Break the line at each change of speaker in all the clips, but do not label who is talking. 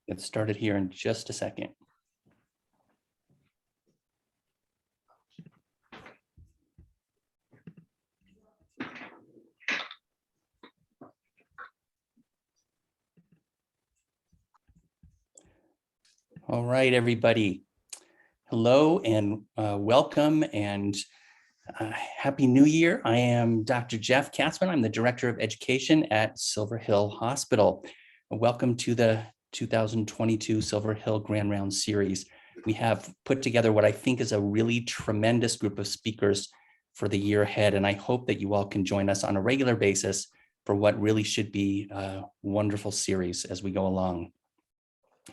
Get started here in just a second. All right, everybody. Hello and welcome and Happy New Year. I am Dr. Jeff Katzman. I'm the Director of Education at Silver Hill Hospital. Welcome to the 2022 Silver Hill Grand Round Series. We have put together what I think is a really tremendous group of speakers for the year ahead, and I hope that you all can join us on a regular basis for what really should be a wonderful series as we go along.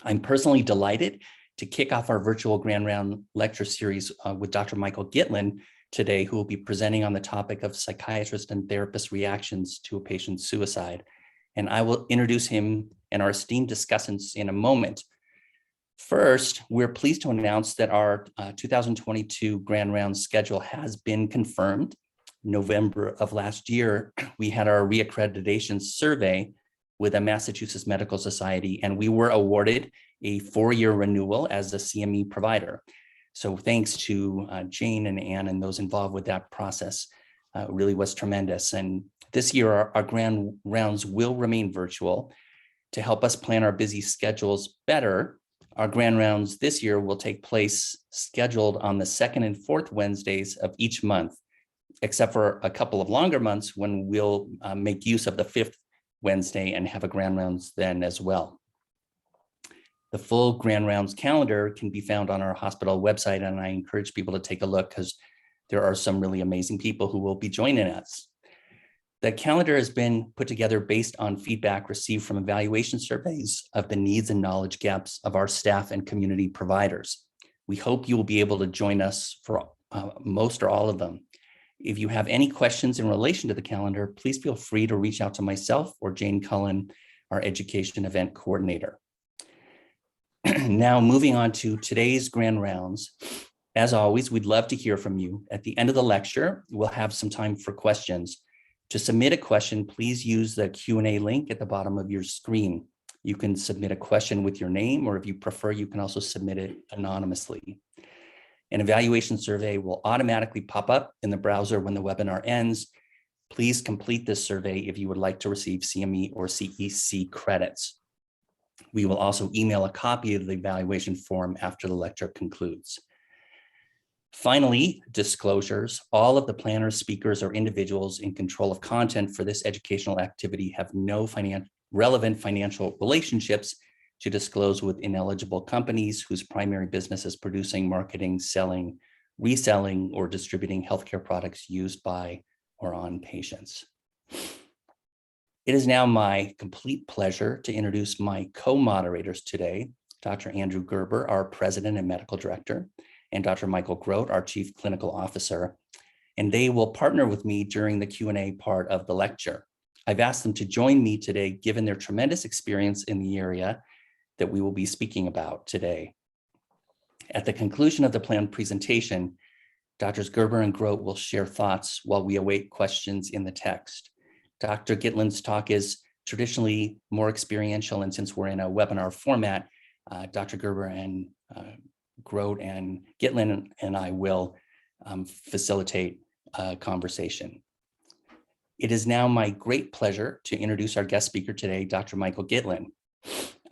I'm personally delighted to kick off our virtual Grand Round lecture series with Dr. Michael Gitlin today, who will be presenting on the topic of psychiatrist and therapist reactions to a patient's suicide. And I will introduce him and our esteemed discussants in a moment. First, we're pleased to announce that our 2022 Grand Round schedule has been confirmed. November of last year, we had our reaccreditation survey with the Massachusetts Medical Society, and we were awarded a 4-year renewal as a CME provider. So thanks to Jane and Ann and those involved with that process. Really was tremendous. And this year, our Grand Rounds will remain virtual. To help us plan our busy schedules better, our Grand Rounds this year will take place scheduled on the 2nd and 4th Wednesdays of each month, except for a couple of longer months when we'll make use of the 5th Wednesday and have a Grand Rounds then as well. The full Grand Rounds calendar can be found on our hospital website, and I encourage people to take a look because there are some really amazing people who will be joining us. The calendar has been put together based on feedback received from evaluation surveys of the needs and knowledge gaps of our staff and community providers. We hope you will be able to join us for most or all of them. If you have any questions in relation to the calendar, please feel free to reach out to myself or Jane Cullen, our education event coordinator. Now, moving on to today's Grand Rounds. As always, we'd love to hear from you. At the end of the lecture, we'll have some time for questions. To submit a question, please use the Q&A link at the bottom of your screen. You can submit a question with your name, or if you prefer, you can also submit it anonymously. An evaluation survey will automatically pop up in the browser when the webinar ends. Please complete this survey if you would like to receive CME or CEC credits. We will also email a copy of the evaluation form after the lecture concludes. Finally, disclosures. All of the planners, speakers, or individuals in control of content for this educational activity have no relevant financial relationships to disclose with ineligible companies whose primary business is producing, marketing, selling, reselling, or distributing healthcare products used by or on patients. It is now my complete pleasure to introduce my co-moderators today, Dr. Andrew Gerber, our President and Medical Director, and Dr. Michael Grote, our Chief Clinical Officer, and they will partner with me during the Q&A part of the lecture. I've asked them to join me today, given their tremendous experience in the area that we will be speaking about today. At the conclusion of the planned presentation, Drs. Gerber and Grote will share thoughts while we await questions in the text. Dr. Gitlin's talk is traditionally more experiential, and since we're in a webinar format, Dr. Gerber and Grote and Gitlin and I will facilitate a conversation. It is now my great pleasure to introduce our guest speaker today, Dr. Michael Gitlin.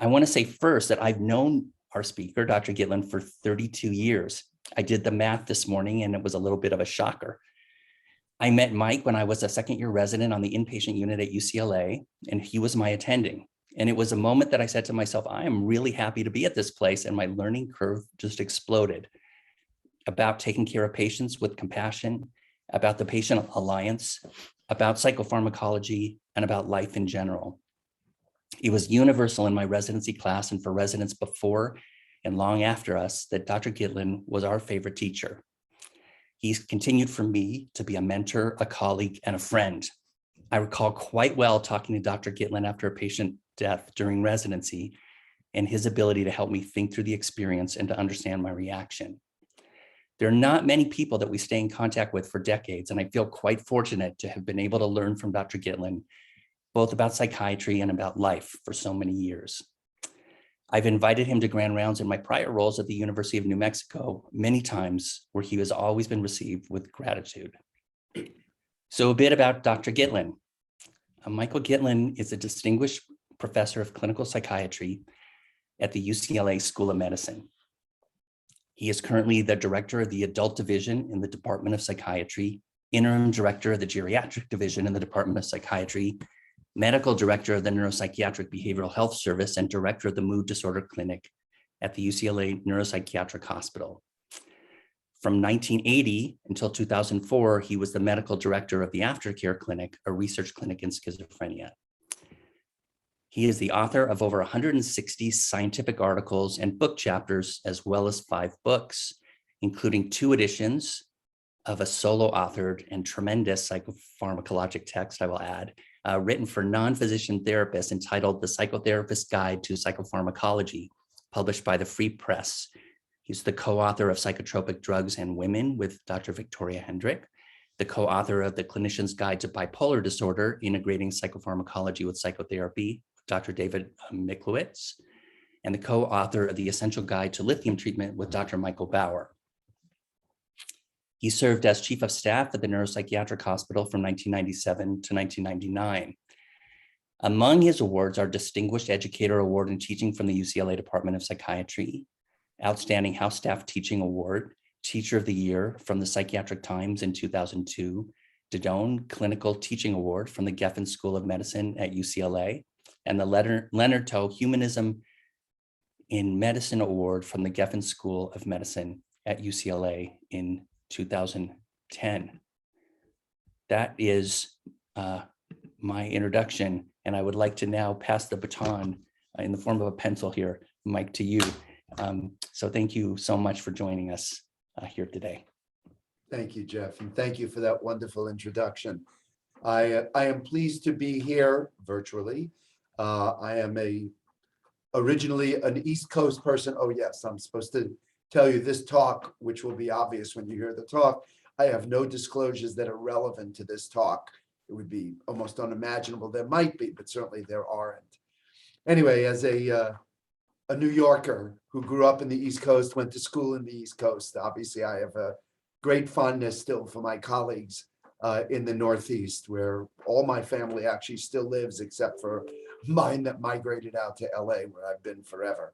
I want to say first that I've known our speaker, Dr. Gitlin, for 32 years. I did the math this morning and it was a little bit of a shocker. I met Mike when I was a second-year resident on the inpatient unit at UCLA, and he was my attending. And it was a moment that I said to myself, I am really happy to be at this place, and my learning curve just exploded about taking care of patients with compassion, about the patient alliance, about psychopharmacology, and about life in general. It was universal in my residency class and for residents before and long after us that Dr. Gitlin was our favorite teacher. He's continued for me to be a mentor, a colleague, and a friend. I recall quite well talking to Dr. Gitlin after a patient death during residency and his ability to help me think through the experience and to understand my reaction. There are not many people that we stay in contact with for decades, and I feel quite fortunate to have been able to learn from Dr. Gitlin, both about psychiatry and about life for so many years. I've invited him to grand rounds in my prior roles at the University of New Mexico many times, where he has always been received with gratitude. So a bit about Dr. Gitlin. Michael Gitlin is a distinguished professor of clinical psychiatry at the UCLA School of Medicine. He is currently the director of the adult division in the Department of Psychiatry, interim director of the geriatric division in the Department of Psychiatry, medical director of the Neuropsychiatric Behavioral Health Service, and director of the Mood Disorder Clinic at the UCLA Neuropsychiatric Hospital. From 1980 until 2004, he was the medical director of the Aftercare Clinic, a research clinic in schizophrenia. He is the author of over 160 scientific articles and book chapters, as well as 5 books, including 2 editions of a solo authored and tremendous psychopharmacologic text, I will add, written for non-physician therapists, entitled The Psychotherapist's Guide to Psychopharmacology, published by the Free Press. He's the co-author of Psychotropic Drugs and Women with Dr. Victoria Hendrick, the co-author of The Clinician's Guide to Bipolar Disorder, Integrating Psychopharmacology with Psychotherapy, Dr. David Miklowitz, and the co-author of The Essential Guide to Lithium Treatment with Dr. Michael Bauer. He served as chief of staff at the Neuropsychiatric Hospital from 1997 to 1999. Among his awards are Distinguished Educator Award in Teaching from the UCLA Department of Psychiatry, Outstanding House Staff Teaching Award, Teacher of the Year from the Psychiatric Times in 2002, Didone Clinical Teaching Award from the Geffen School of Medicine at UCLA, and the Leonard Toe Humanism in Medicine Award from the Geffen School of Medicine at UCLA in 2010. That is my introduction, and I would like to now pass the baton in the form of a pencil here, Mike, to you. So thank you so much for joining us here today.
Thank you, Jeff, and thank you for that wonderful introduction. I am pleased to be here virtually. I am originally an East Coast person. Oh yes, I'm supposed to tell you this talk, which will be obvious when you hear the talk. I have no disclosures that are relevant to this talk. It would be almost unimaginable. There might be, but certainly there aren't. Anyway, as a New Yorker who grew up in the East Coast, went to school in the East Coast, obviously I have a great fondness still for my colleagues in the Northeast, where all my family actually still lives, except for mine that migrated out to LA, where I've been forever.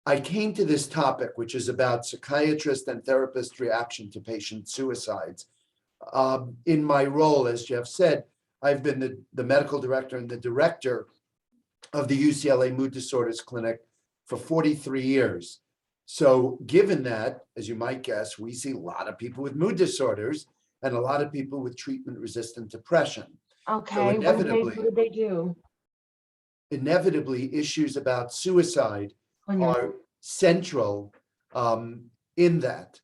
I came to this topic, which is about psychiatrist and therapist reaction to patient suicides. In my role, as Jeff said, I've been the medical director and the director of the UCLA Mood Disorders Clinic for 43 years. So given that, as you might guess, we see a lot of people with mood disorders and a lot of people with treatment-resistant depression.
Okay,
So
what did they do?
Inevitably, issues about suicide
On your-
are central in that.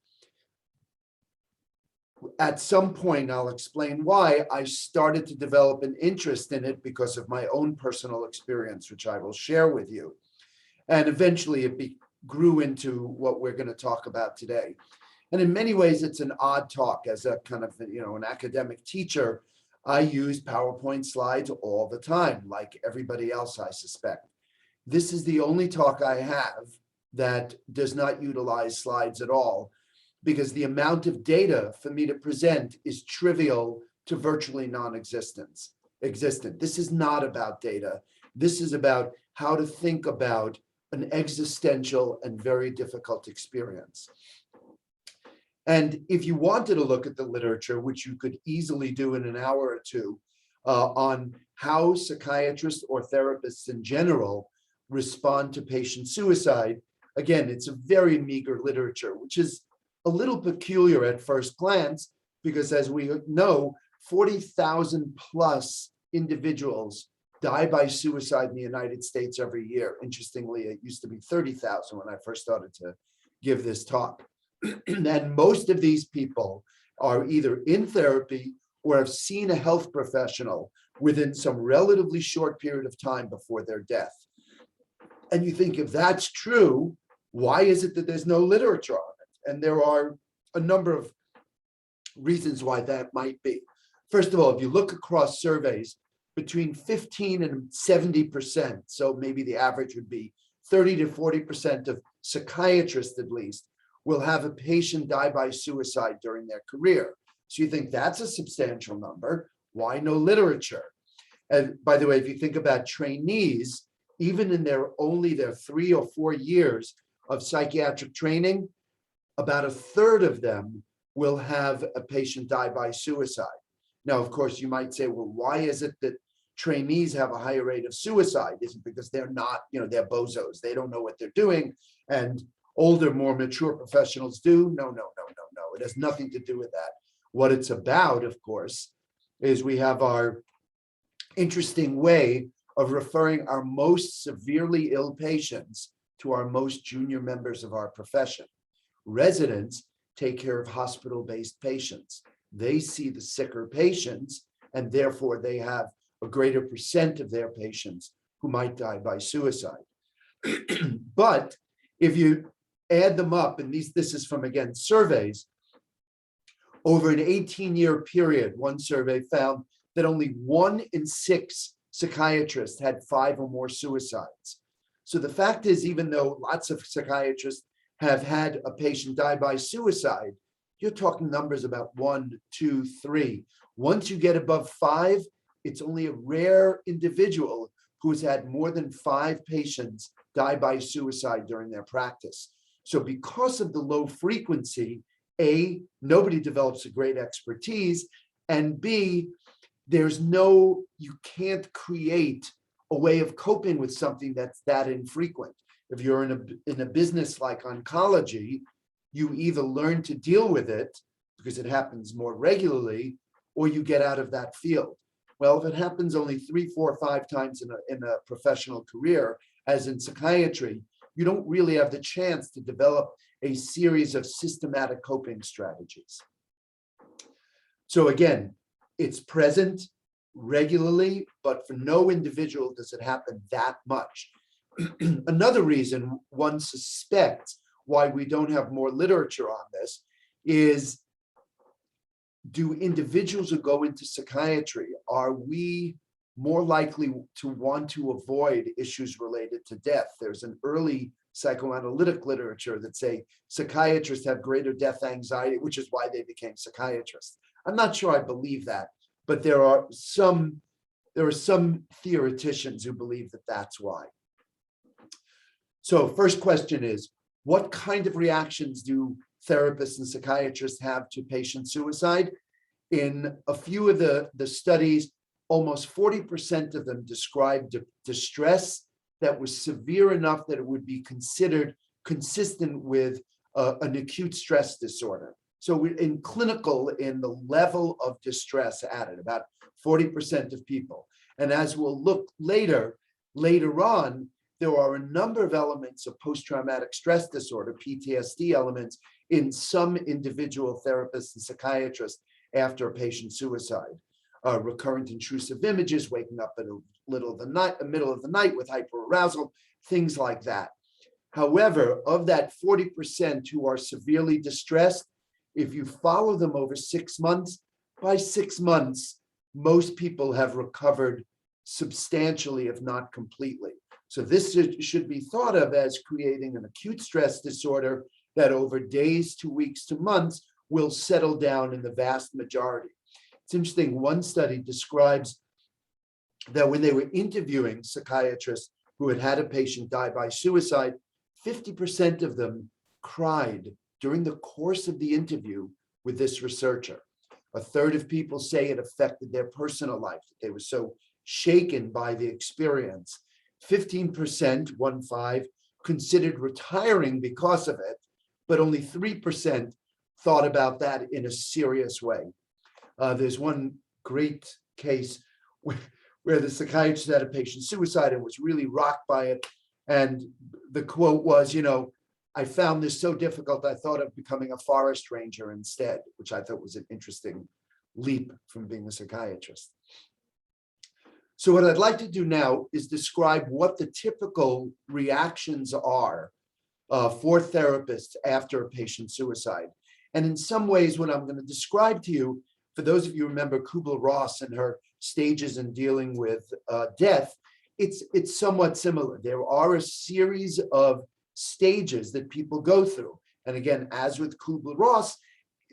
At some point, I'll explain why I started to develop an interest in it because of my own personal experience, which I will share with you. And eventually it grew into what we're going to talk about today. And in many ways, it's an odd talk. As a kind of, an academic teacher, I use PowerPoint slides all the time, like everybody else, I suspect. This is the only talk I have that does not utilize slides at all, because the amount of data for me to present is trivial to virtually non-existent. This is not about data. This is about how to think about an existential and very difficult experience. And if you wanted to look at the literature, which you could easily do in an hour or two, on how psychiatrists or therapists in general respond to patient suicide, again, it's a very meager literature, which is a little peculiar at first glance, because as we know, 40,000 plus individuals die by suicide in the United States every year. Interestingly, it used to be 30,000 when I first started to give this talk. And most of these people are either in therapy or have seen a health professional within some relatively short period of time before their death. And you think, if that's true, why is it that there's no literature on it? And there are a number of reasons why that might be. First of all, if you look across surveys, between 15 and 70%, so maybe the average would be 30 to 40% of psychiatrists at least, will have a patient die by suicide during their career. So you think that's a substantial number. Why no literature? And by the way, if you think about trainees, even in their 3 or 4 years of psychiatric training, about a third of them will have a patient die by suicide. Now, of course, you might say, well, why is it that trainees have a higher rate of suicide? Is it because they're not, they're bozos, they don't know what they're doing, and older, more mature professionals do? No. It has nothing to do with that. What it's about, of course, is we have our interesting way of referring our most severely ill patients to our most junior members of our profession. Residents take care of hospital-based patients. They see the sicker patients, and therefore they have a greater percent of their patients who might die by suicide. But if you add them up, and this is from, again, surveys, over an 18-year period, one survey found that only 1 in 6 psychiatrists had 5 or more suicides. So the fact is, even though lots of psychiatrists have had a patient die by suicide, you're talking numbers about 1, 2, 3. Once you get above 5, it's only a rare individual who's had more than 5 patients die by suicide during their practice. So because of the low frequency, A, nobody develops a great expertise, and B, you can't create a way of coping with something that's that infrequent. If you're in a business like oncology, you either learn to deal with it because it happens more regularly, or you get out of that field. Well, if it happens only 3, 4, 5 times in a professional career, as in psychiatry, you don't really have the chance to develop a series of systematic coping strategies. So again, it's present regularly, but for no individual does it happen that much. Another reason one suspects why we don't have more literature on this is, do individuals who go into psychiatry, are we more likely to want to avoid issues related to death? There's an early psychoanalytic literature that say psychiatrists have greater death anxiety, which is why they became psychiatrists. I'm not sure I believe that, but there are some theoreticians who believe that that's why. So first question is, what kind of reactions do therapists and psychiatrists have to patient suicide? In a few of the studies, almost 40% of them described distress that was severe enough that it would be considered consistent with an acute stress disorder. So we're in clinical, in the level of distress added, about 40% of people. And as we'll look later on, there are a number of elements of post-traumatic stress disorder, PTSD elements, in some individual therapists and psychiatrists after a patient suicide. Recurrent intrusive images, waking up in the middle of the night with hyperarousal, things like that. However, of that 40% who are severely distressed, if you follow them over 6 months, by 6 months, most people have recovered substantially, if not completely. So this should be thought of as creating an acute stress disorder that over days to weeks to months will settle down in the vast majority. It's interesting, one study describes that when they were interviewing psychiatrists who had had a patient die by suicide, 50% of them cried during the course of the interview with this researcher. A third of people say it affected their personal life, that they were so shaken by the experience. 15%, 1/5, considered retiring because of it, but only 3% thought about that in a serious way. There's one great case where the psychiatrist had a patient suicide and was really rocked by it. And the quote was, I found this so difficult, I thought of becoming a forest ranger instead, which I thought was an interesting leap from being a psychiatrist. So what I'd like to do now is describe what the typical reactions are for therapists after a patient suicide. And in some ways, what I'm going to describe to you, for those of you who remember Kubler-Ross and her stages in dealing with death, it's somewhat similar. There are a series of stages that people go through. And again, as with Kubler-Ross,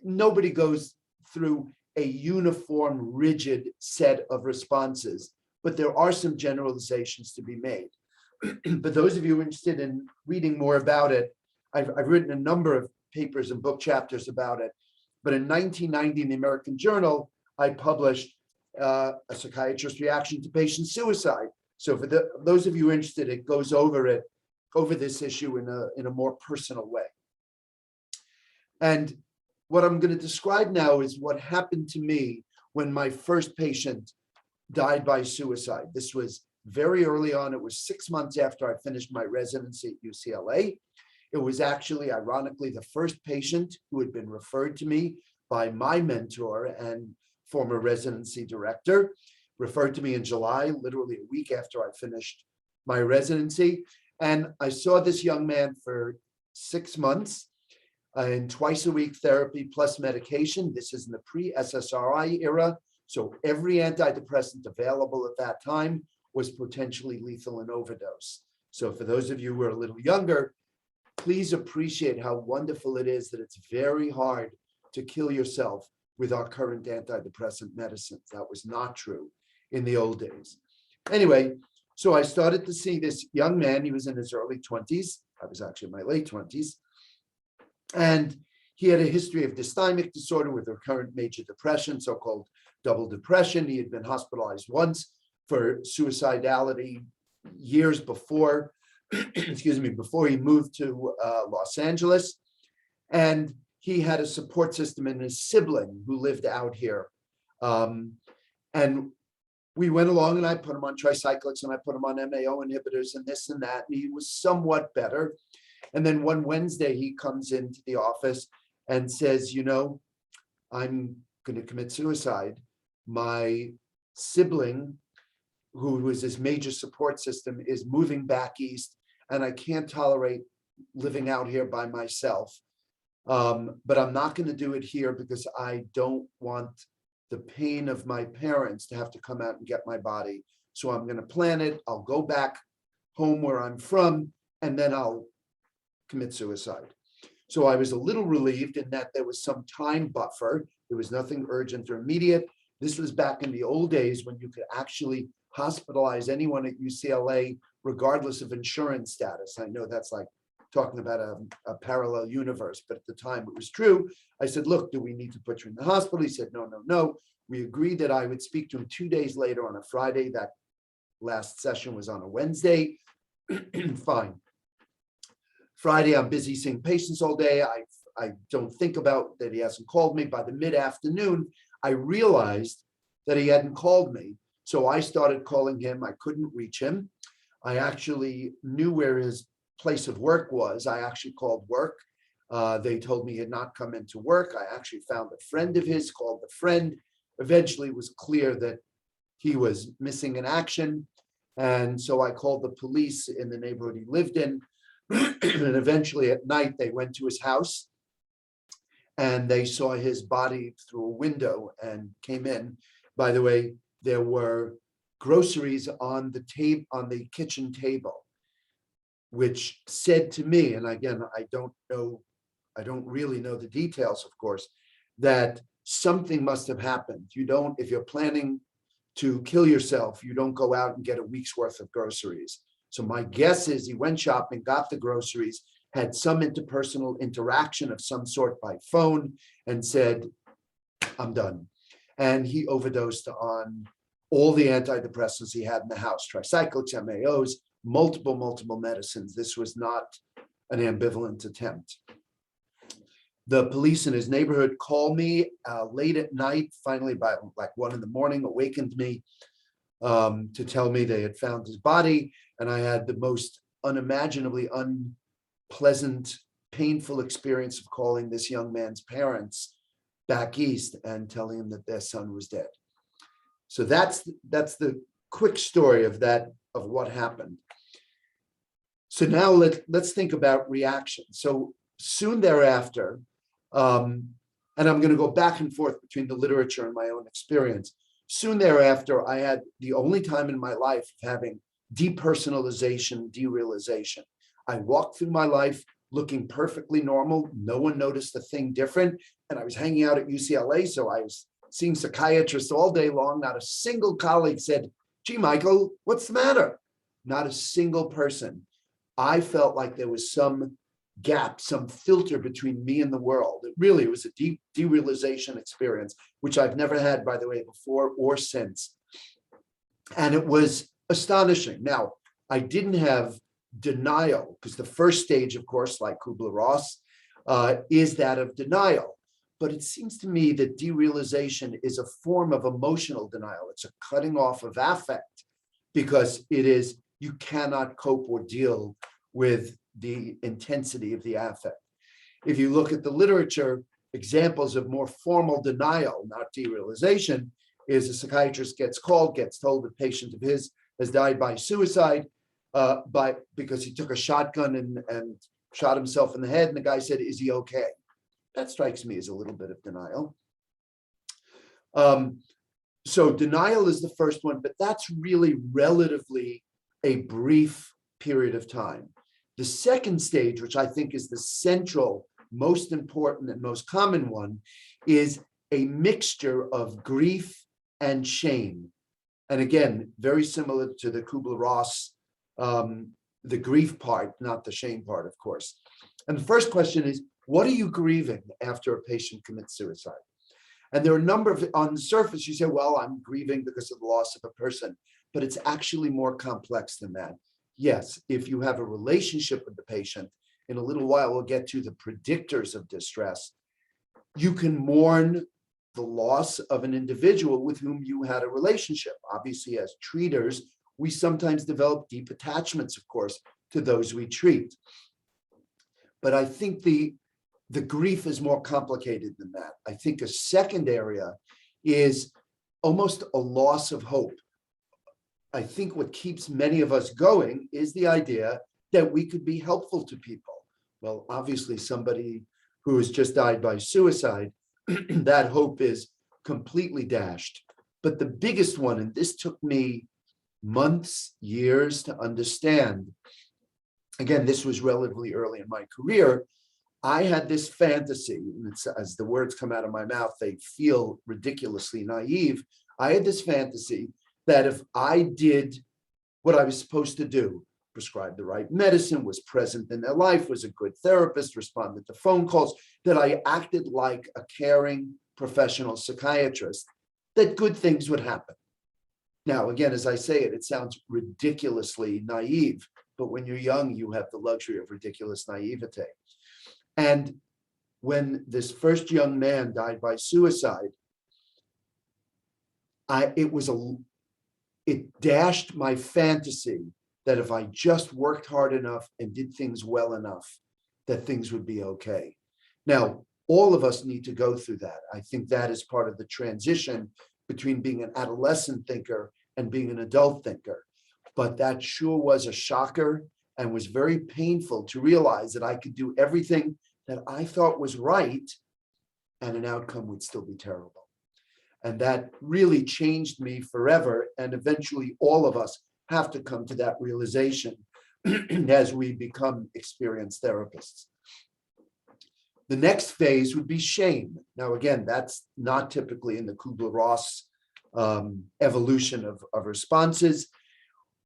nobody goes through a uniform, rigid set of responses, but there are some generalizations to be made. But those of you interested in reading more about it, I've written a number of papers and book chapters about it. But in 1990, in the American Journal, I published a psychiatrist's reaction to patient suicide. So for those of you interested, it goes over this issue in a more personal way. And what I'm going to describe now is what happened to me when my first patient died by suicide. This was very early on. It was 6 months after I finished my residency at UCLA. It was actually, ironically, the first patient who had been referred to me by my mentor and former residency director, referred to me in July, literally a week after I finished my residency. And I saw this young man for 6 months in twice-a-week therapy plus medication. This is in the pre-SSRI era. So every antidepressant available at that time was potentially lethal in overdose. So for those of you who are a little younger, please appreciate how wonderful it is that it's very hard to kill yourself with our current antidepressant medicines. That was not true in the old days. Anyway, so I started to see this young man. He was in his early 20s. I was actually in my late 20s. And he had a history of dysthymic disorder with recurrent major depression, so-called double depression. He had been hospitalized once for suicidality years before, excuse me, before he moved to Los Angeles. And he had a support system in his sibling who lived out here. And we went along and I put him on tricyclics and I put him on MAO inhibitors and this and that. And he was somewhat better. And then one Wednesday, he comes into the office and says, you know, I'm going to commit suicide. My sibling, who was his major support system, is moving back east, and I can't tolerate living out here by myself. But I'm not going to do it here because I don't want the pain of my parents to have to come out and get my body. So I'm going to plan it. I'll go back home where I'm from, and then I'll commit suicide. So I was a little relieved in that there was some time buffer. There was nothing urgent or immediate. This was back in the old days when you could actually hospitalize anyone at UCLA regardless of insurance status. I know that's like talking about a parallel universe, but at the time it was true. I said, look, do we need to put you in the hospital? He said, no, no, no. We agreed that I would speak to him 2 days later on a Friday. That last session was on a Wednesday. Fine. Friday, I'm busy seeing patients all day. I don't think about that he hasn't called me. By the mid-afternoon, I realized that he hadn't called me. So I started calling him. I couldn't reach him. I actually knew where his place of work was. I actually called work. They told me he had not come into work. I actually found a friend of his, called the friend. Eventually, it was clear that he was missing in action. And so I called the police in the neighborhood he lived in. And eventually at night, they went to his house and they saw his body through a window and came in. By the way, there were groceries on the kitchen table, which said to me, and again, I don't really know the details, of course, that something must have happened. If you're planning to kill yourself, you don't go out and get a week's worth of groceries. So my guess is he went shopping, got the groceries, had some interpersonal interaction of some sort by phone and said, I'm done. And he overdosed on all the antidepressants he had in the house, tricyclics, MAOs, multiple medicines. This was not an ambivalent attempt. The police in his neighborhood called me late at night, finally by like 1 a.m, awakened me to tell me they had found his body. And I had the most unimaginably unpleasant, painful experience of calling this young man's parents back east and telling him that their son was dead. So that's the quick story of what happened. So now let's think about reaction. So soon thereafter, and I'm going to go back and forth between the literature and my own experience. Soon thereafter, I had the only time in my life of having depersonalization, derealization. I walked through my life looking perfectly normal. No one noticed a thing different. And I was hanging out at UCLA, so I was seeing psychiatrists all day long. Not a single colleague said, "Gee, Michael, what's the matter?" Not a single person. I felt like there was some gap, some filter between me and the world. It was a deep derealization experience, which I've never had, by the way, before or since. And it was astonishing. Now, I didn't have denial, because the first stage, of course, like Kubler-Ross, is that of denial. But it seems to me that derealization is a form of emotional denial. It's a cutting off of affect, because it is, you cannot cope or deal with the intensity of the affect. If you look at the literature, examples of more formal denial, not derealization, is a psychiatrist gets called, gets told a patient of his has died by suicide, because he took a shotgun and shot himself in the head, and the guy said, "Is he okay?" That strikes me as a little bit of denial. So denial is the first one, but that's really relatively a brief period of time. The second stage, which I think is the central, most important and most common one, is a mixture of grief and shame. And again, very similar to the Kubler-Ross, the grief part, not the shame part, of course. And the first question is, what are you grieving after a patient commits suicide? And there are a number of, on the surface, you say, well, I'm grieving because of the loss of a person, but it's actually more complex than that. Yes, if you have a relationship with the patient, in a little while, we'll get to the predictors of distress. You can mourn the loss of an individual with whom you had a relationship. Obviously, as treaters, we sometimes develop deep attachments, of course, to those we treat. But I think the grief is more complicated than that. I think a second area is almost a loss of hope. I think what keeps many of us going is the idea that we could be helpful to people. Well, obviously, somebody who has just died by suicide, that hope is completely dashed. But the biggest one, and this took me months, years to understand, again, this was relatively early in my career, I had this fantasy, and it's, as the words come out of my mouth, they feel ridiculously naive. I had this fantasy that if I did what I was supposed to do, prescribe the right medicine, was present in their life, was a good therapist, responded to phone calls, that I acted like a caring professional psychiatrist, that good things would happen. Now, again, as I say it, it sounds ridiculously naive, but when you're young, you have the luxury of ridiculous naivete. And when this first young man died by suicide, it dashed my fantasy that if I just worked hard enough and did things well enough, that things would be okay. Now, all of us need to go through that. I think that is part of the transition between being an adolescent thinker and being an adult thinker. But that sure was a shocker and was very painful to realize that I could do everything that I thought was right and an outcome would still be terrible. And that really changed me forever. And eventually all of us have to come to that realization as we become experienced therapists. The next phase would be shame. Now, again, that's not typically in the Kubler-Ross evolution of responses.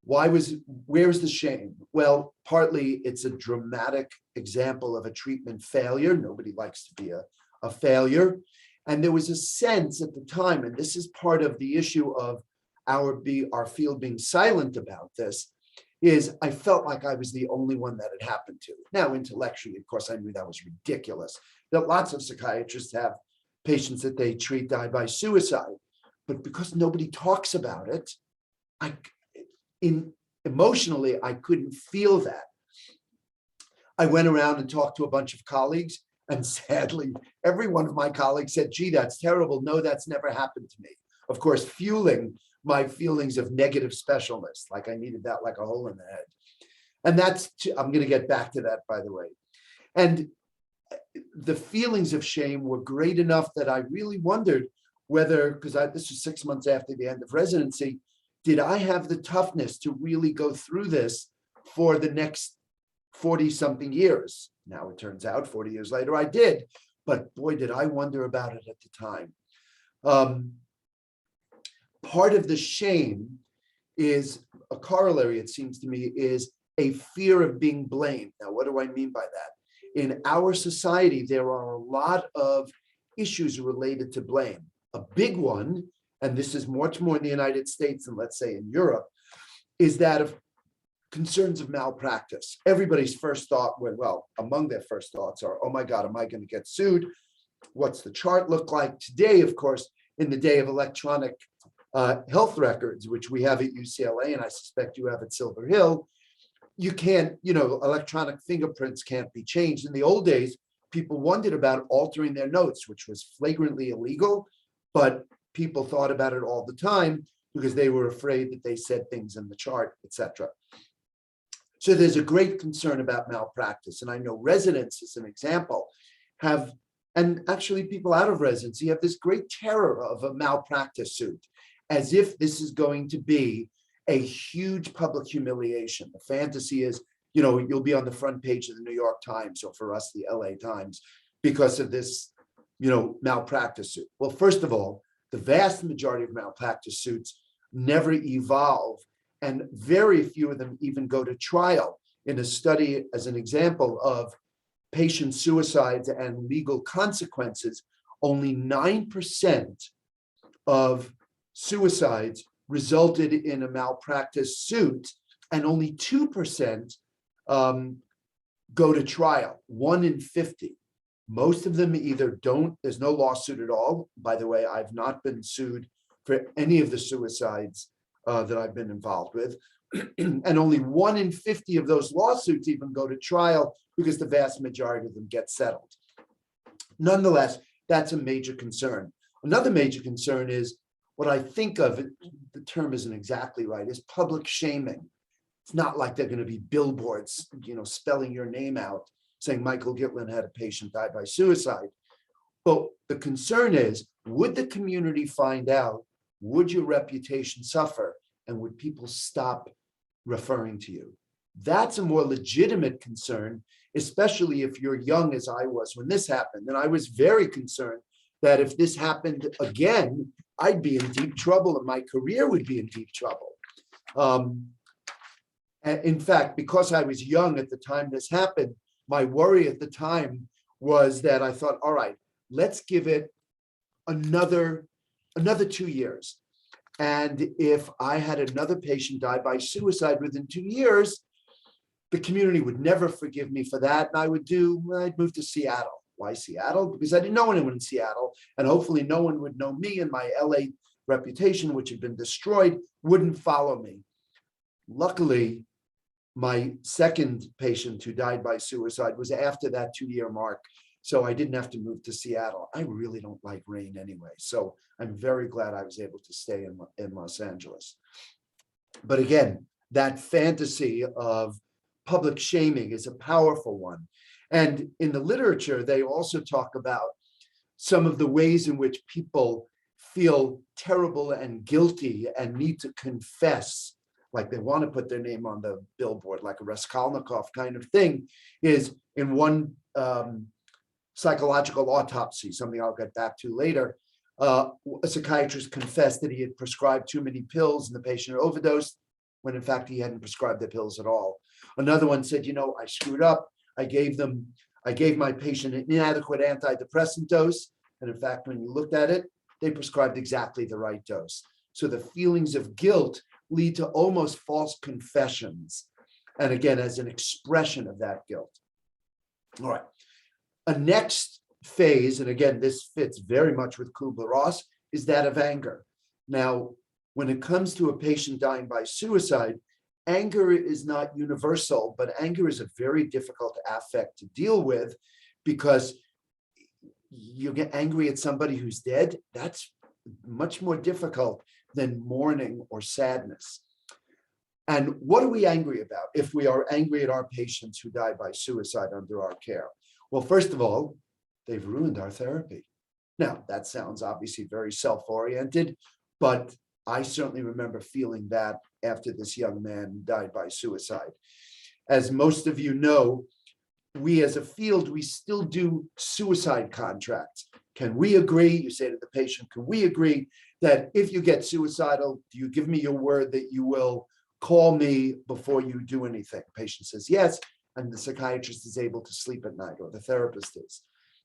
Where's the shame? Well, partly it's a dramatic example of a treatment failure. Nobody likes to be a failure. And there was a sense at the time, and this is part of the issue of our field being silent about this, is I felt like I was the only one that it happened to. Now, intellectually, of course, I knew that was ridiculous. That lots of psychiatrists have patients that they treat die by suicide. But because nobody talks about it, emotionally, I couldn't feel that. I went around and talked to a bunch of colleagues, and sadly, every one of my colleagues said, gee, that's terrible. No, that's never happened to me. Of course, fueling my feelings of negative specialness, like I needed that like a hole in the head. And I'm going to get back to that, by the way. And the feelings of shame were great enough that I really wondered, whether, because this was 6 months after the end of residency, did I have the toughness to really go through this for the next 40 something years? Now it turns out 40 years later I did, but boy, did I wonder about it at the time. Part of the shame is a corollary, it seems to me, is a fear of being blamed. Now, what do I mean by that? In our society, there are a lot of issues related to blame. A big one, and this is much more in the United States than, let's say, in Europe, is that of concerns of malpractice. Everybody's first thought, well, among their first thoughts are, oh my God, am I going to get sued? What's the chart look like? Today, of course, in the day of electronic health records, which we have at UCLA, and I suspect you have at Silver Hill, you can't, electronic fingerprints can't be changed. In the old days, people wondered about altering their notes, which was flagrantly illegal, but people thought about it all the time because they were afraid that they said things in the chart, etc. So there's a great concern about malpractice. And I know residents, as an example, have, and actually people out of residency have this great terror of a malpractice suit, as if this is going to be a huge public humiliation. The fantasy is, you'll be on the front page of the New York Times, or for us, the LA Times, because of this, malpractice suit. Well, first of all, the vast majority of malpractice suits never evolve, and very few of them even go to trial. In a study, as an example of patient suicides and legal consequences, only 9% of suicides resulted in a malpractice suit, and only 2% go to trial, 1 in 50. Most of them either don't, there's no lawsuit at all. By the way, I've not been sued for any of the suicides that I've been involved with. And only 1 in 50 of those lawsuits even go to trial, because the vast majority of them get settled. Nonetheless, that's a major concern. Another major concern is what I think of, the term isn't exactly right, is public shaming. It's not like they're going to be billboards, spelling your name out, saying Michael Gitlin had a patient die by suicide. But the concern is, would the community find out? Would your reputation suffer? And would people stop referring to you? That's a more legitimate concern, especially if you're young, as I was when this happened. And I was very concerned that if this happened again, I'd be in deep trouble and my career would be in deep trouble. In fact, because I was young at the time this happened, my worry at the time was that I thought, all right, let's give it another 2 years. And if I had another patient die by suicide within 2 years, the community would never forgive me for that. And I'd move to Seattle. Why Seattle? Because I didn't know anyone in Seattle, and hopefully no one would know me, and my LA reputation, which had been destroyed, wouldn't follow me. Luckily, my second patient who died by suicide was after that 2-year mark, so I didn't have to move to Seattle. I really don't like rain anyway, so I'm very glad I was able to stay in Los Angeles. But again, that fantasy of public shaming is a powerful one. And in the literature, they also talk about some of the ways in which people feel terrible and guilty and need to confess, like they want to put their name on the billboard, like a Raskolnikov kind of thing, is in one psychological autopsy, something I'll get back to later. A psychiatrist confessed that he had prescribed too many pills and the patient had overdosed, when in fact he hadn't prescribed the pills at all. Another one said, I screwed up. I gave my patient an inadequate antidepressant dose. And in fact, when you looked at it, they prescribed exactly the right dose. So the feelings of guilt lead to almost false confessions. And again, as an expression of that guilt. All right. A next phase, and again, this fits very much with Kubler-Ross, is that of anger. Now, when it comes to a patient dying by suicide, anger is not universal, but anger is a very difficult affect to deal with, because you get angry at somebody who's dead. That's much more difficult than mourning or sadness. And what are we angry about if we are angry at our patients who die by suicide under our care? Well, first of all, they've ruined our therapy. Now, that sounds obviously very self-oriented, but I certainly remember feeling that after this young man died by suicide. As most of you know, we as a field, we still do suicide contracts. Can we agree, you say to the patient, can we agree that if you get suicidal, do you give me your word that you will call me before you do anything? Patient says yes, and the psychiatrist is able to sleep at night, or the therapist is.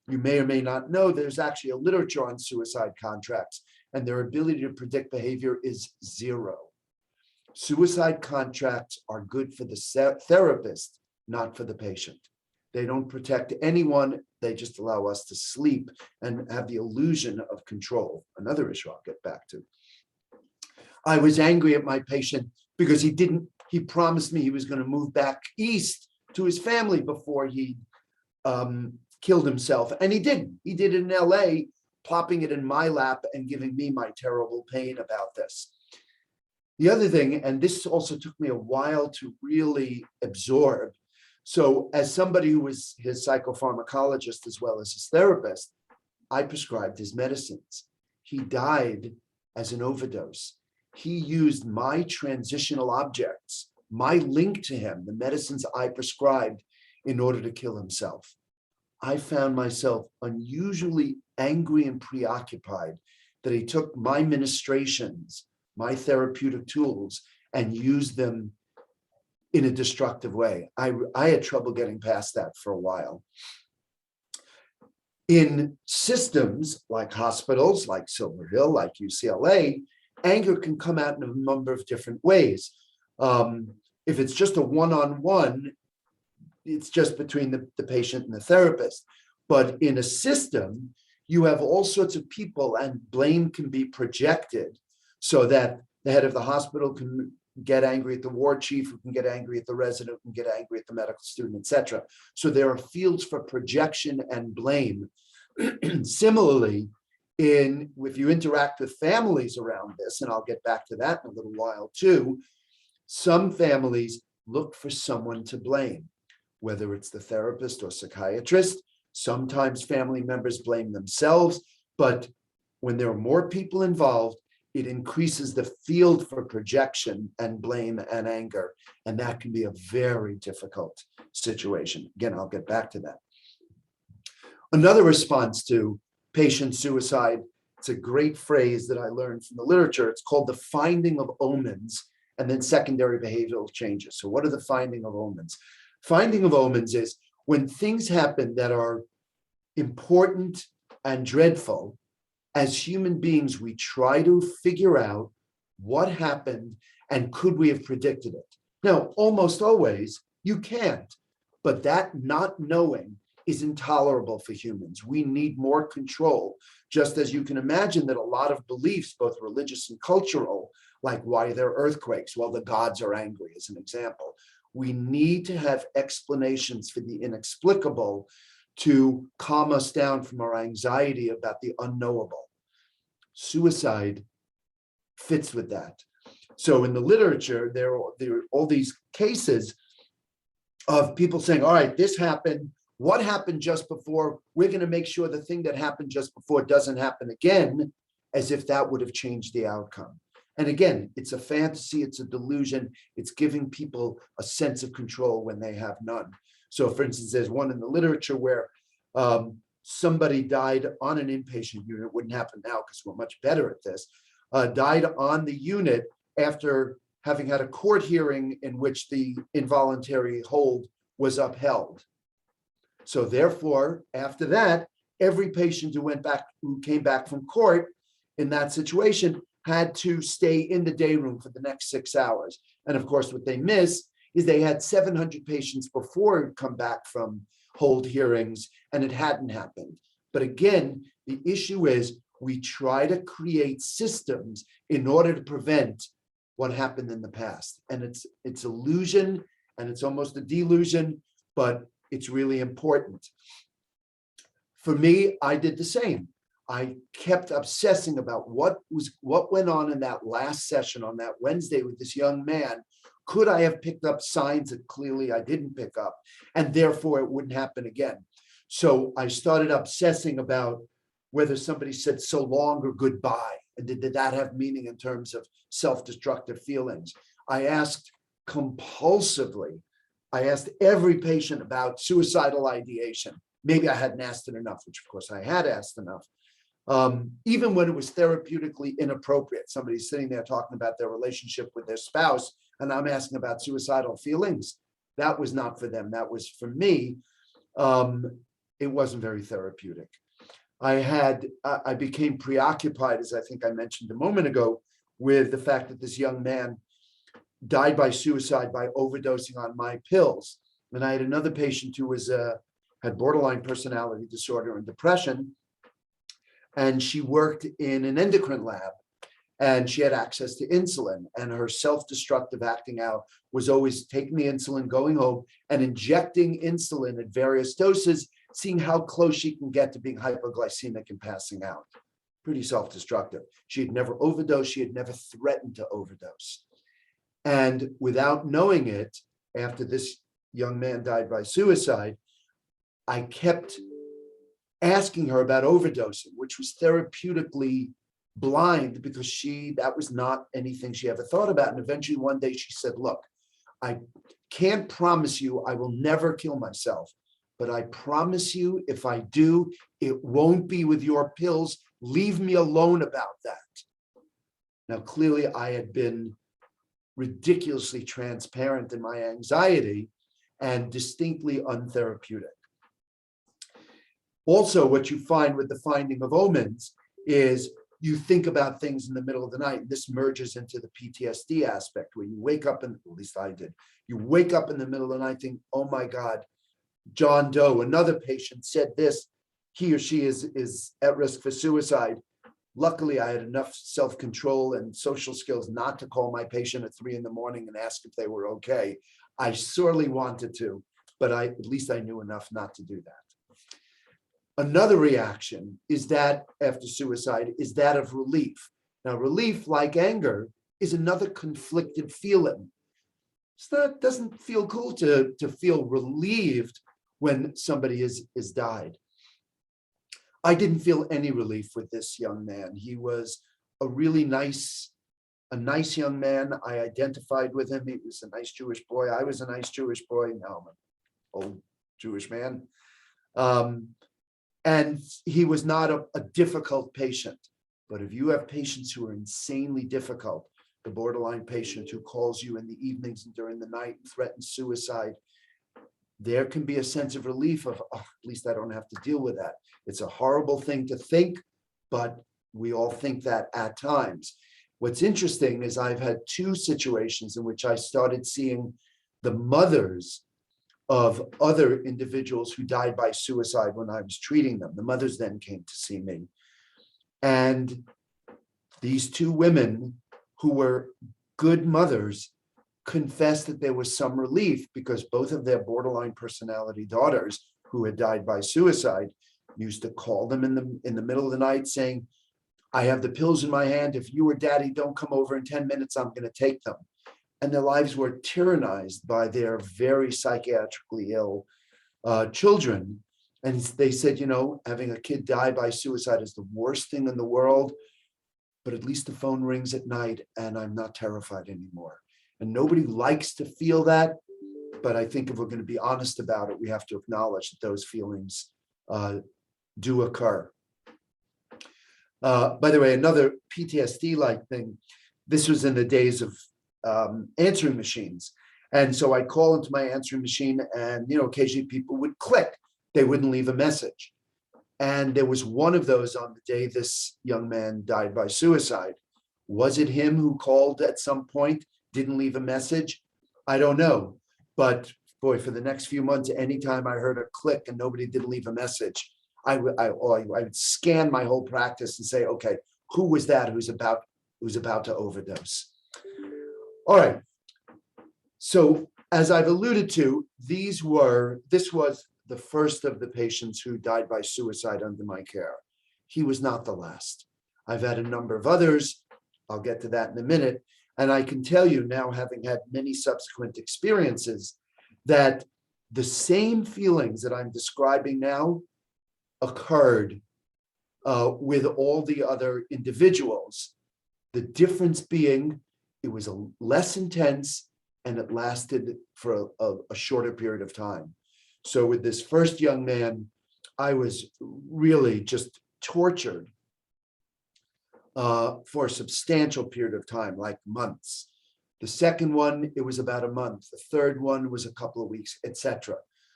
You may or may not know there's actually a literature on suicide contracts, and their ability to predict behavior is zero. Suicide contracts are good for the therapist, not for the patient. They don't protect anyone. They just allow us to sleep and have the illusion of control. Another issue I'll get back to. I was angry at my patient because he promised me he was going to move back east to his family before he killed himself. And he didn't. He did it in LA, plopping it in my lap and giving me my terrible pain about this. The other thing, and this also took me a while to really absorb. So as somebody who was his psychopharmacologist as well as his therapist, I prescribed his medicines. He died as an overdose. He used my transitional objects, my link to him, the medicines I prescribed, in order to kill himself. I found myself unusually angry and preoccupied that he took my ministrations, my therapeutic tools, and used them in a destructive way. I had trouble getting past that for a while. In systems like hospitals, like Silver Hill, like UCLA, anger can come out in a number of different ways. If it's just a one-on-one, it's just between the patient and the therapist. But in a system, you have all sorts of people, and blame can be projected so that the head of the hospital can get angry at the ward chief, who can get angry at the resident, who can get angry at the medical student, etc. So there are fields for projection and blame. Similarly, if you interact with families around this, and I'll get back to that in a little while too, some families look for someone to blame, whether it's the therapist or psychiatrist. Sometimes family members blame themselves, but when there are more people involved, it increases the field for projection and blame and anger, and that can be a very difficult situation. Again, I'll get back to that. Another response to patient suicide, it's a great phrase that I learned from the literature. It's called the finding of omens, and then secondary behavioral changes. So what are the finding of omens? Finding of omens is when things happen that are important and dreadful. As human beings, we try to figure out what happened and could we have predicted it. Now, almost always you can't, but that not knowing is intolerable for humans. We need more control, just as you can imagine that a lot of beliefs, both religious and cultural, like why there are earthquakes, well, the gods are angry, as an example. We need to have explanations for the inexplicable to calm us down from our anxiety about the unknowable. Suicide fits with that. So in the literature, there are all these cases of people saying, all right, this happened. What happened just before? We're going to make sure the thing that happened just before doesn't happen again, as if that would have changed the outcome. And again, it's a fantasy, it's a delusion. It's giving people a sense of control when they have none. So for instance, there's one in the literature where somebody died on an inpatient unit. It wouldn't happen now because we're much better at this. Died on the unit after having had a court hearing in which the involuntary hold was upheld. So therefore, after that, every patient who came back from court in that situation had to stay in the day room for the next 6 hours. And of course, what they miss is they had 700 patients before come back from hold hearings, and it hadn't happened. But again, the issue is we try to create systems in order to prevent what happened in the past. And it's illusion, and it's almost a delusion, but it's really important. For me, I did the same. I kept obsessing about what went on in that last session on that Wednesday with this young man. Could I have picked up signs that clearly I didn't pick up, and therefore it wouldn't happen again? So I started obsessing about whether somebody said so long or goodbye, and did that have meaning in terms of self-destructive feelings. I asked compulsively, I asked every patient about suicidal ideation. Maybe I hadn't asked it enough, which of course I had asked enough. Even when it was therapeutically inappropriate, somebody's sitting there talking about their relationship with their spouse, and I'm asking about suicidal feelings. That was not for them. That was for me. It wasn't very therapeutic. I became preoccupied, as I think I mentioned a moment ago, with the fact that this young man died by suicide by overdosing on my pills. And I had another patient who had borderline personality disorder and depression, and she worked in an endocrine lab, and she had access to insulin, and her self-destructive acting out was always taking the insulin, going home and injecting insulin at various doses, seeing how close she can get to being hypoglycemic and passing out. Pretty self-destructive. She had never overdosed. She had never threatened to overdose. And without knowing it, after this young man died by suicide, I kept asking her about overdosing, which was therapeutically blind because that was not anything she ever thought about. And eventually one day she said, look, I can't promise you I will never kill myself, but I promise you if I do, it won't be with your pills. Leave me alone about that. Now, clearly I had been ridiculously transparent in my anxiety and distinctly untherapeutic. Also, what you find with the finding of omens is you think about things in the middle of the night. This merges into the PTSD aspect where you wake up, at least I did, you wake up in the middle of the night, think, oh my God, John Doe, another patient said this, he or she is at risk for suicide. Luckily, I had enough self-control and social skills not to call my patient at 3 a.m. and ask if they were okay. I sorely wanted to, but at least I knew enough not to do that. Another reaction is that after suicide is that of relief. Now, relief, like anger, is another conflicted feeling. It doesn't feel cool to feel relieved when somebody is died. I didn't feel any relief with this young man. He was a really nice young man. I identified with him. He was a nice Jewish boy. I was a nice Jewish boy. Now I'm an old Jewish man. And he was not a difficult patient. But if you have patients who are insanely difficult, the borderline patient who calls you in the evenings and during the night and threatens suicide, there can be a sense of relief of, oh, at least I don't have to deal with that. It's a horrible thing to think, but we all think that at times. What's interesting is I've had 2 situations in which I started seeing the mothers of other individuals who died by suicide when I was treating them. The mothers then came to see me. And these 2 women who were good mothers confessed that there was some relief because both of their borderline personality daughters who had died by suicide used to call them in the middle of the night saying, I have the pills in my hand. If you or daddy don't come over in 10 minutes, I'm going to take them. And their lives were tyrannized by their very psychiatrically ill children. And they said, you know, having a kid die by suicide is the worst thing in the world, but at least the phone rings at night and I'm not terrified anymore. And nobody likes to feel that, but I think if we're going to be honest about it, we have to acknowledge that those feelings do occur. By the way, another PTSD-like thing, this was in the days of answering machines. And so I'd call into my answering machine and, you know, occasionally people would click. They wouldn't leave a message. And there was one of those on the day this young man died by suicide. Was it him who called at some point, didn't leave a message? I don't know. But boy, for the next few months, anytime I heard a click and nobody didn't leave a message, I would scan my whole practice and say, okay, who was that who's about to overdose? All right. So as I've alluded to, this was the first of the patients who died by suicide under my care. He was not the last. I've had a number of others. I'll get to that in a minute. And I can tell you now, having had many subsequent experiences, that the same feelings that I'm describing now occurred with all the other individuals. The difference being it was less intense and it lasted for a shorter period of time. So with this first young man, I was really just tortured for a substantial period of time, like months. The second one, it was about a month. The third one was a couple of weeks, etc.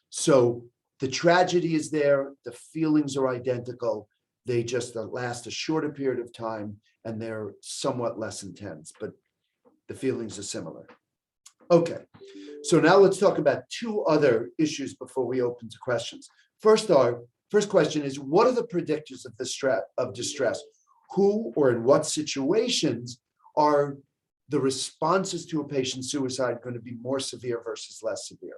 So the tragedy is there. The feelings are identical. They just last a shorter period of time and they're somewhat less intense, but the feelings are similar. Okay, so now let's talk about two other issues before we open to questions. First question is, what are the predictors of distress? Who or in what situations are the responses to a patient's suicide going to be more severe versus less severe?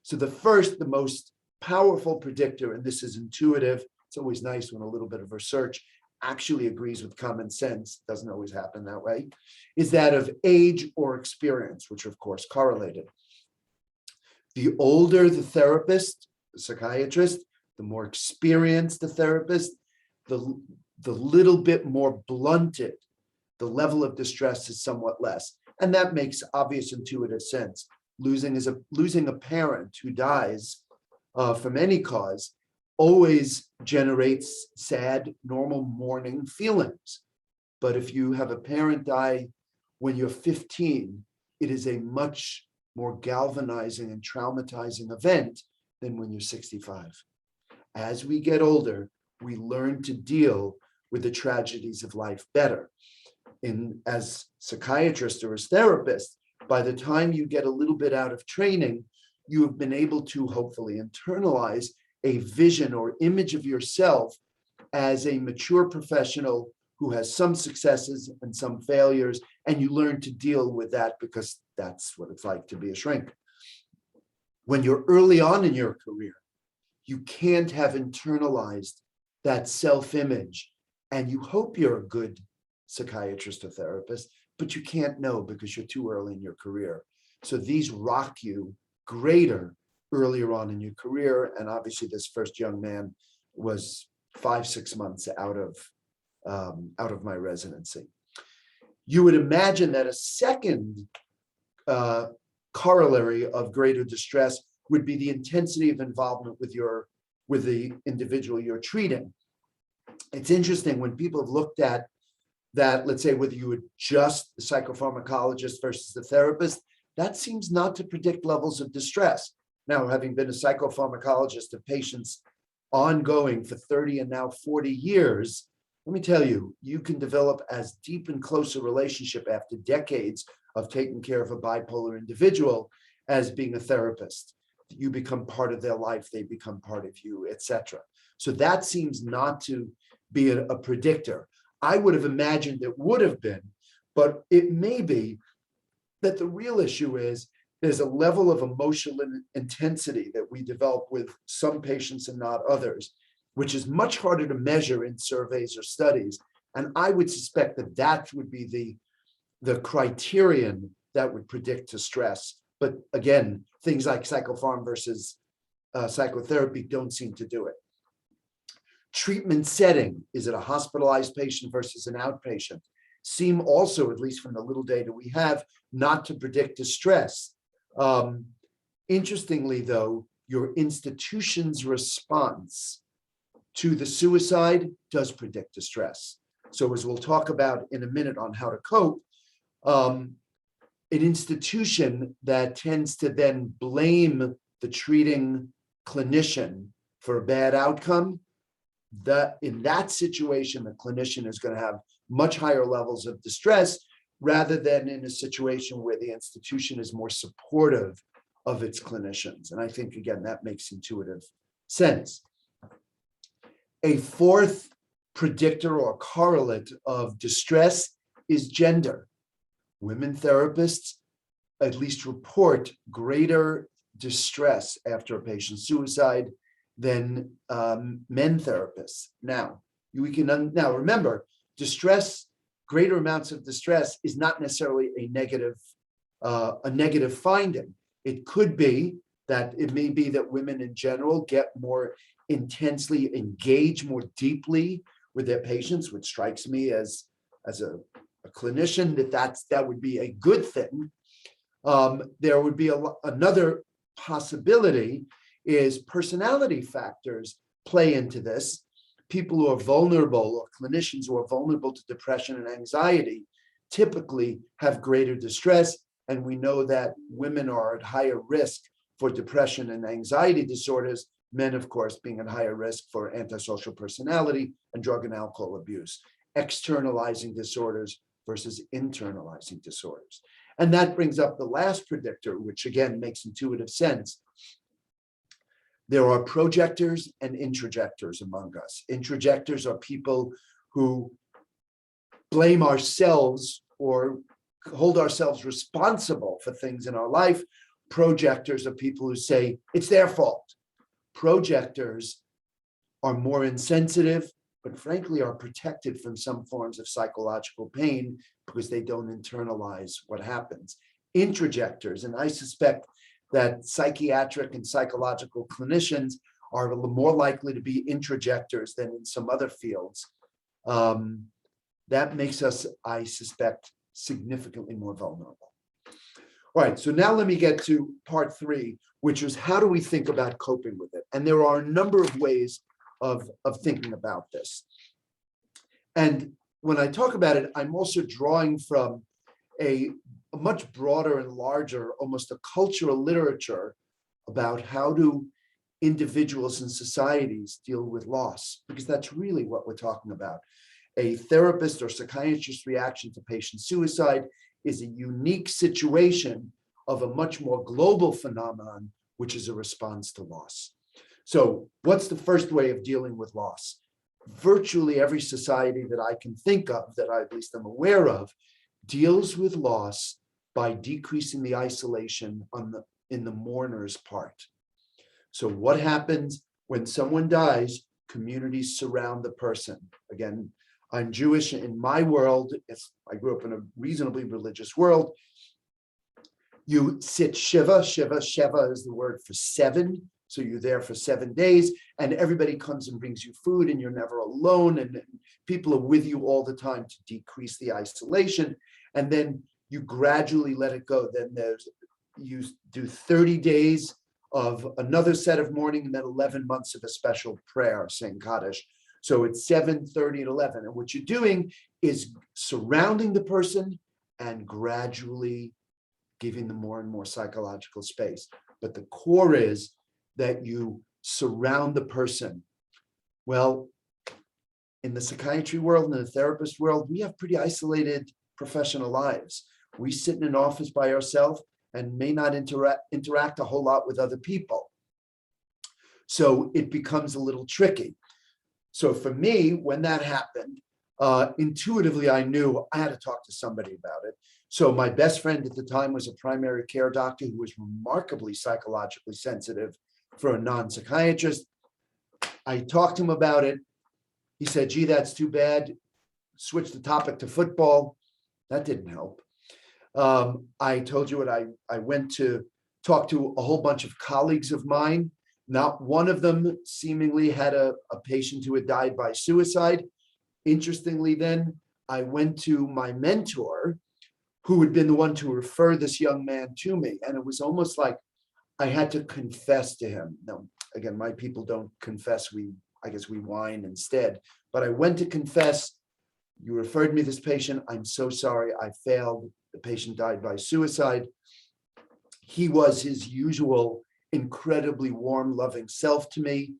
So the most powerful predictor, and this is intuitive, it's always nice when a little bit of research actually agrees with common sense, doesn't always happen that way, is that of age or experience, which are of course correlated. The older the therapist, the psychiatrist, the more experienced the therapist, the little bit more blunted the level of distress is somewhat less. And that makes obvious intuitive sense. Losing a parent who dies from any cause always generates sad, normal mourning feelings. But if you have a parent die when you're 15, it is a much more galvanizing and traumatizing event than when you're 65. As we get older, we learn to deal with the tragedies of life better. As psychiatrists or as therapists, by the time you get a little bit out of training, you have been able to hopefully internalize a vision or image of yourself as a mature professional who has some successes and some failures, and you learn to deal with that because that's what it's like to be a shrink. When you're early on in your career, you can't have internalized that self-image, and you hope you're a good psychiatrist or therapist, but you can't know because you're too early in your career. So these rock you greater earlier on in your career. And obviously this first young man was 5-6 months out of my residency. You would imagine that a second corollary of greater distress would be the intensity of involvement with the individual you're treating. It's interesting when people have looked at that, let's say whether you adjust the psychopharmacologist versus the therapist, that seems not to predict levels of distress. Now, having been a psychopharmacologist of patients ongoing for 30 and now 40 years, let me tell you, you can develop as deep and close a relationship after decades of taking care of a bipolar individual as being a therapist. You become part of their life, they become part of you, etc. So that seems not to be a predictor. I would have imagined it would have been, but it may be that the real issue is there's a level of emotional intensity that we develop with some patients and not others, which is much harder to measure in surveys or studies. And I would suspect that that would be the criterion that would predict distress. But again, things like psychopharm versus psychotherapy don't seem to do it. Treatment setting, is it a hospitalized patient versus an outpatient? Seem also, at least from the little data we have, not to predict distress. Interestingly, though, your institution's response to the suicide does predict distress. So as we'll talk about in a minute on how to cope, an institution that tends to then blame the treating clinician for a bad outcome, that in that situation, the clinician is going to have much higher levels of distress rather than in a situation where the institution is more supportive of its clinicians. And I think, again, that makes intuitive sense. A fourth predictor or correlate of distress is gender. Women therapists at least report greater distress after a patient's suicide than men therapists. Now, now remember, distress, greater amounts of distress is not necessarily a negative finding. It could be that it may be that women in general get more intensely engaged more deeply with their patients, which strikes me as a clinician that would be a good thing. There would be another possibility is personality factors play into this. People who are vulnerable, or clinicians who are vulnerable to depression and anxiety, typically have greater distress. And we know that women are at higher risk for depression and anxiety disorders, men, of course, being at higher risk for antisocial personality and drug and alcohol abuse, externalizing disorders versus internalizing disorders. And that brings up the last predictor, which again makes intuitive sense. There are projectors and introjectors among us. Introjectors are people who blame ourselves or hold ourselves responsible for things in our life. Projectors are people who say it's their fault. Projectors are more insensitive, but frankly are protected from some forms of psychological pain because they don't internalize what happens. Introjectors, and I suspect that psychiatric and psychological clinicians are more likely to be introjectors than in some other fields. That makes us, I suspect, significantly more vulnerable. All right, so now let me get to part 3, which is how do we think about coping with it? And there are a number of ways of thinking about this. And when I talk about it, I'm also drawing from a much broader and larger, almost a cultural literature about how do individuals and societies deal with loss, because that's really what we're talking about. A therapist or psychiatrist reaction to patient suicide is a unique situation of a much more global phenomenon, which is a response to loss. So what's the first way of dealing with loss? Virtually every society that I can think of, that I at least am aware of, deals with loss by decreasing the isolation in the mourner's part. So what happens when someone dies? Communities surround the person. Again, I'm Jewish. In my world, I grew up in a reasonably religious world. You sit Shiva. Shiva is the word for 7. So you're there for 7 days, and everybody comes and brings you food, and you're never alone, and people are with you all the time to decrease the isolation. And then you gradually let it go. Then you do 30 days of another set of mourning, and then 11 months of a special prayer, saying Kaddish. So it's 7, 30, and 11. And what you're doing is surrounding the person and gradually giving them more and more psychological space. But the core is that you surround the person. Well, in the psychiatry world and the therapist world, we have pretty isolated professional lives. We sit in an office by ourselves and may not interact a whole lot with other people. So it becomes a little tricky. So for me, when that happened, intuitively, I knew I had to talk to somebody about it. So my best friend at the time was a primary care doctor who was remarkably psychologically sensitive for a non-psychiatrist. I talked to him about it. He said, gee, that's too bad. Switch the topic to football. That didn't help. I told you what I went to talk to a whole bunch of colleagues of mine. Not one of them seemingly had a patient who had died by suicide. Interestingly, then I went to my mentor, who had been the one to refer this young man to me. And it was almost like I had to confess to him. Now, again, my people don't confess. I guess we whine instead. But I went to confess. You referred me this patient. I'm so sorry. I failed. The patient died by suicide. He was his usual incredibly warm, loving self to me.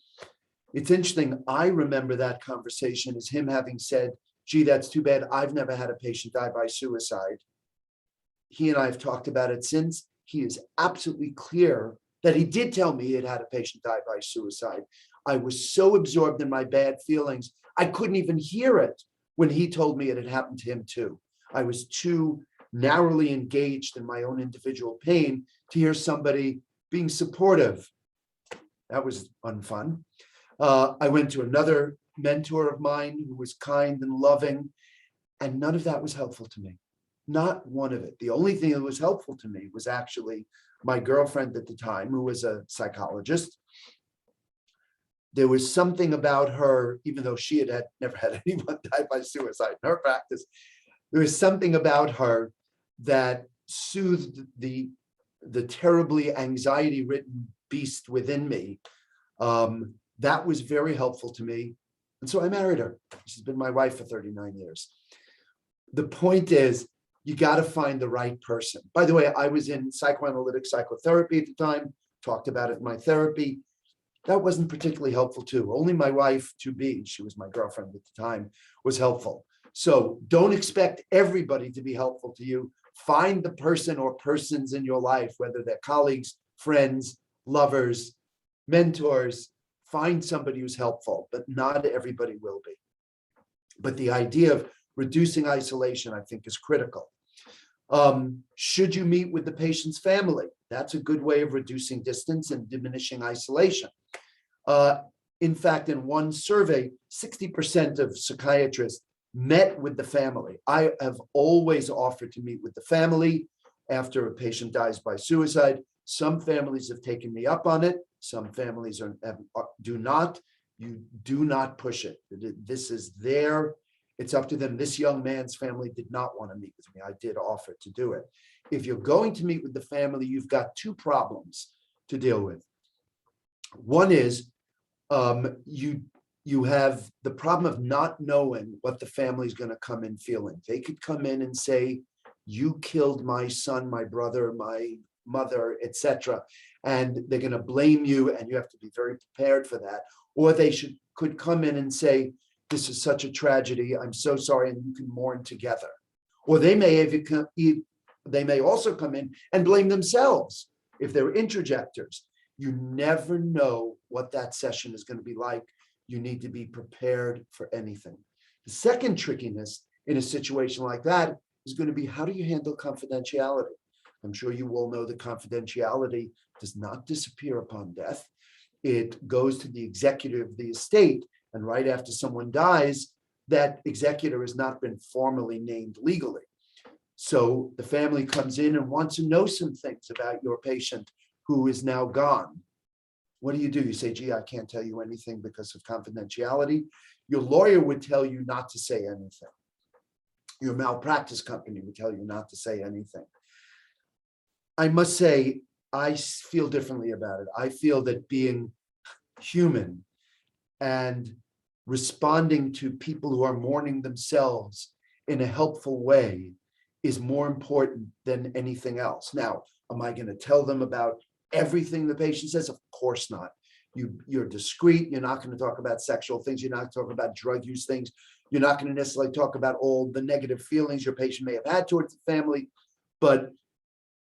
It's interesting. I remember that conversation as him having said, gee, that's too bad. I've never had a patient die by suicide. He and I have talked about it since. He is absolutely clear that he did tell me he had had a patient die by suicide. I was so absorbed in my bad feelings, I couldn't even hear it when he told me it had happened to him too. I was too narrowly engaged in my own individual pain to hear somebody being supportive. That was unfun. I went to another mentor of mine who was kind and loving, and none of that was helpful to me. Not one of it. The only thing that was helpful to me was actually my girlfriend at the time, who was a psychologist. there was something about her, even though she had never had anyone die by suicide in her practice, there was something about her that soothed the terribly anxiety-ridden beast within me. That was very helpful to me. And so I married her. She's been my wife for 39 years. The point is, you got to find the right person. By the way, I was in psychoanalytic psychotherapy at the time, talked about it in my therapy. That wasn't particularly helpful too. Only my wife to be, she was my girlfriend at the time, was helpful. So don't expect everybody to be helpful to you. Find the person or persons in your life, whether they're colleagues, friends, lovers, mentors. Find somebody who's helpful, but not everybody will be. But the idea of reducing isolation, I think, is critical. Should you meet with the patient's family? That's a good way of reducing distance and diminishing isolation. In fact, in one survey, 60% of psychiatrists met with the family. I have always offered to meet with the family after a patient dies by suicide. Some families have taken me up on it. Some families do not. You do not push it. This is it's up to them. This young man's family did not want to meet with me. I did offer to do it. If you're going to meet with the family, you've got two problems to deal with. One is you have the problem of not knowing what the family is going to come in feeling. They could come in and say, you killed my son, my brother, my mother, etc., and they're going to blame you, and you have to be very prepared for that. Or they could come in and say, this is such a tragedy, I'm so sorry, and you can mourn together. Or they may also come in and blame themselves if they're introjectors. You never know what that session is going to be like. You need to be prepared for anything. The second trickiness in a situation like that is going to be, how do you handle confidentiality? I'm sure you all know that confidentiality does not disappear upon death. It goes to the executor of the estate, and right after someone dies, that executor has not been formally named legally. So the family comes in and wants to know some things about your patient who is now gone. What do? You say, gee, I can't tell you anything because of confidentiality. Your lawyer would tell you not to say anything. Your malpractice company would tell you not to say anything. I must say, I feel differently about it. I feel that being human and responding to people who are mourning themselves in a helpful way is more important than anything else. Now, am I going to tell them about everything the patient says? Of course not. You're discreet. You're not going to talk about sexual things. You're not talking about drug use things. You're not going to necessarily talk about all the negative feelings your patient may have had towards the family, but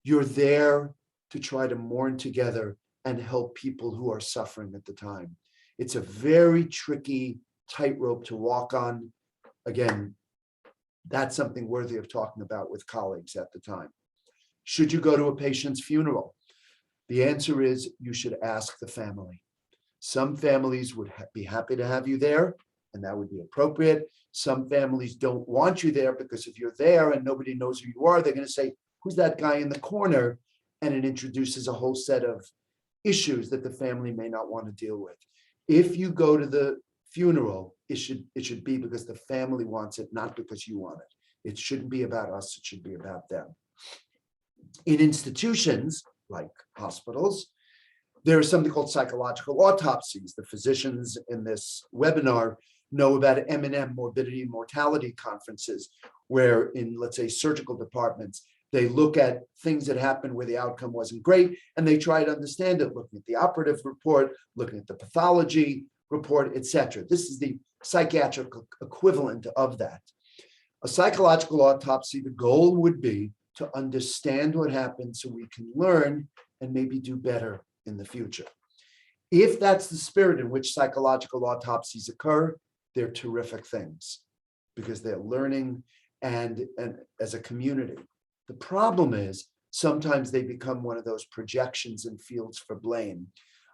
you're there to try to mourn together and help people who are suffering at the time. It's a very tricky tightrope to walk on. Again, that's something worthy of talking about with colleagues at the time. Should you go to a patient's funeral? The answer is you should ask the family. Some families would be happy to have you there, and that would be appropriate. Some families don't want you there because if you're there and nobody knows who you are, they're going to say, who's that guy in the corner? And it introduces a whole set of issues that the family may not want to deal with. If you go to the funeral, it should be because the family wants it, not because you want it. It shouldn't be about us, it should be about them. In institutions like hospitals, there is something called psychological autopsies. The physicians in this webinar know about M&M, morbidity and mortality conferences, where in, let's say, surgical departments, they look at things that happened where the outcome wasn't great, and they try to understand it, looking at the operative report, looking at the pathology report, etc. This is the psychiatric equivalent of that. A psychological autopsy, the goal would be to understand what happened so we can learn and maybe do better in the future. If that's the spirit in which psychological autopsies occur, they're terrific things because they're learning and as a community. The problem is sometimes they become one of those projections and fields for blame.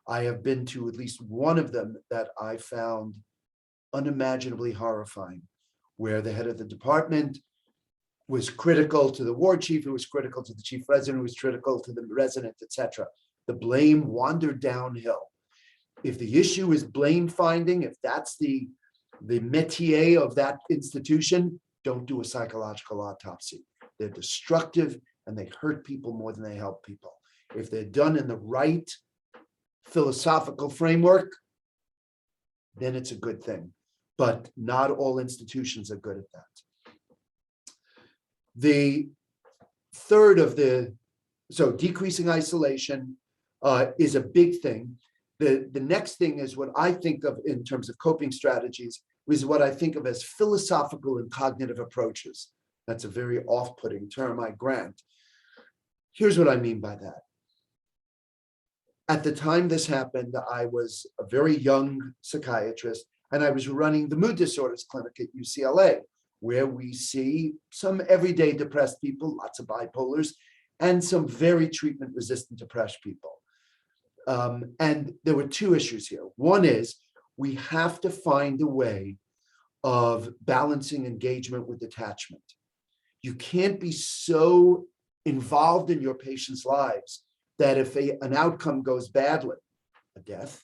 I have been to at least one of them that I found unimaginably horrifying, where the head of the department was critical to the ward chief, who was critical to the chief resident, who was critical to the resident, etc. The blame wandered downhill. If the issue is blame finding, if that's the métier of that institution, don't do a psychological autopsy. They're destructive and they hurt people more than they help people. If they're done in the right philosophical framework, then it's a good thing. But not all institutions are good at that. The third of so decreasing isolation is a big thing. The next thing is what I think of in terms of coping strategies, is what I think of as philosophical and cognitive approaches. That's a very off-putting term, I grant. Here's what I mean by that. At the time this happened, I was a very young psychiatrist, and I was running the mood disorders clinic at UCLA, where we see some everyday depressed people, lots of bipolars, and some very treatment-resistant depressed people. And there were two issues here. One is we have to find a way of balancing engagement with detachment. You can't be so involved in your patients' lives that if an outcome goes badly, a death,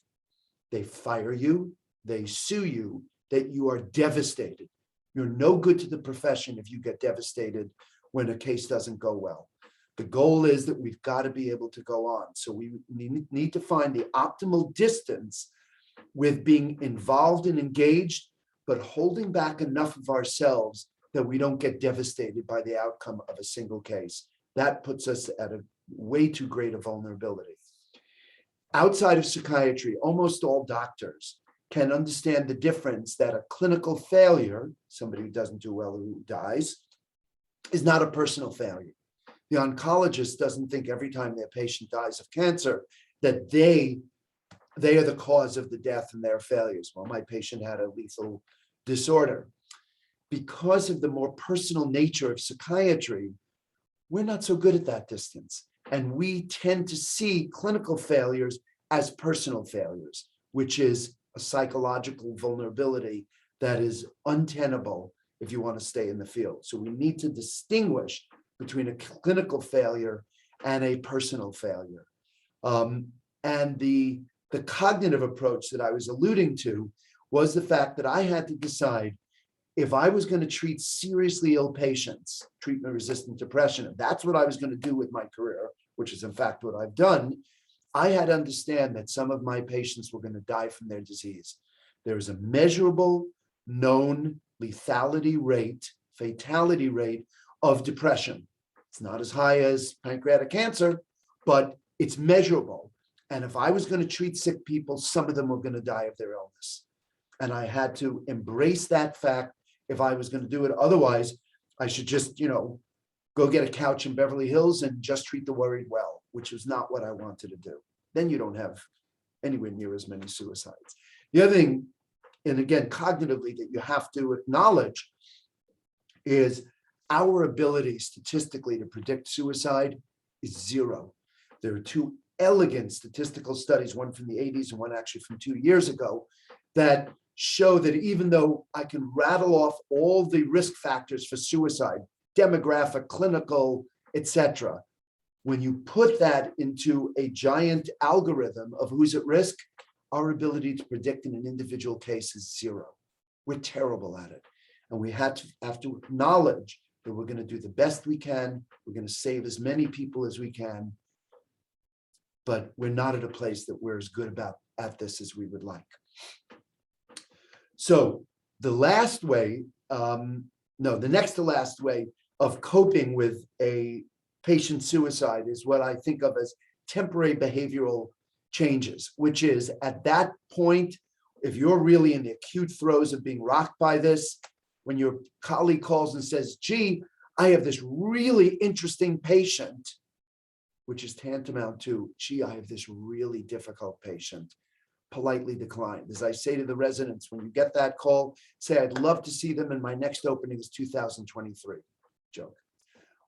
they fire you, they sue you, that you are devastated. You're no good to the profession if you get devastated when a case doesn't go well. The goal is that we've got to be able to go on. So we need to find the optimal distance with being involved and engaged, but holding back enough of ourselves that we don't get devastated by the outcome of a single case. That puts us at a way too great a vulnerability. Outside of psychiatry, almost all doctors can understand the difference that a clinical failure, somebody who doesn't do well, who dies, is not a personal failure. The oncologist doesn't think every time their patient dies of cancer that they are the cause of the death and their failures. Well, my patient had a lethal disorder. Because of the more personal nature of psychiatry, we're not so good at that distance. And we tend to see clinical failures as personal failures, which is a psychological vulnerability that is untenable if you want to stay in the field. So we need to distinguish between a clinical failure and a personal failure. And the cognitive approach that I was alluding to was the fact that I had to decide if I was going to treat seriously ill patients, treatment-resistant depression, if that's what I was going to do with my career, which is in fact what I've done, I had to understand that some of my patients were going to die from their disease. There is a measurable, known lethality rate, fatality rate of depression. It's not as high as pancreatic cancer, but it's measurable. And if I was going to treat sick people, some of them were going to die of their illness. And I had to embrace that fact if I was going to do it. Otherwise, I should just, go get a couch in Beverly Hills and just treat the worried well, which is not what I wanted to do. Then you don't have anywhere near as many suicides. The other thing, and again, cognitively, that you have to acknowledge is our ability statistically to predict suicide is zero. There are two elegant statistical studies, one from the 80s and one actually from 2 years ago, that show that even though I can rattle off all the risk factors for suicide, demographic, clinical, etc., when you put that into a giant algorithm of who's at risk, our ability to predict in an individual case is zero. We're terrible at it. And we have to acknowledge that we're going to do the best we can. We're going to save as many people as we can. But we're not at a place that we're as good at this as we would like. So the last way, the next to last way of coping with a patient suicide is what I think of as temporary behavioral changes, which is at that point, if you're really in the acute throes of being rocked by this, when your colleague calls and says, gee, I have this really interesting patient, which is tantamount to, gee, I have this really difficult patient, politely decline. As I say to the residents, when you get that call, say, I'd love to see them and my next opening is 2023. Joke.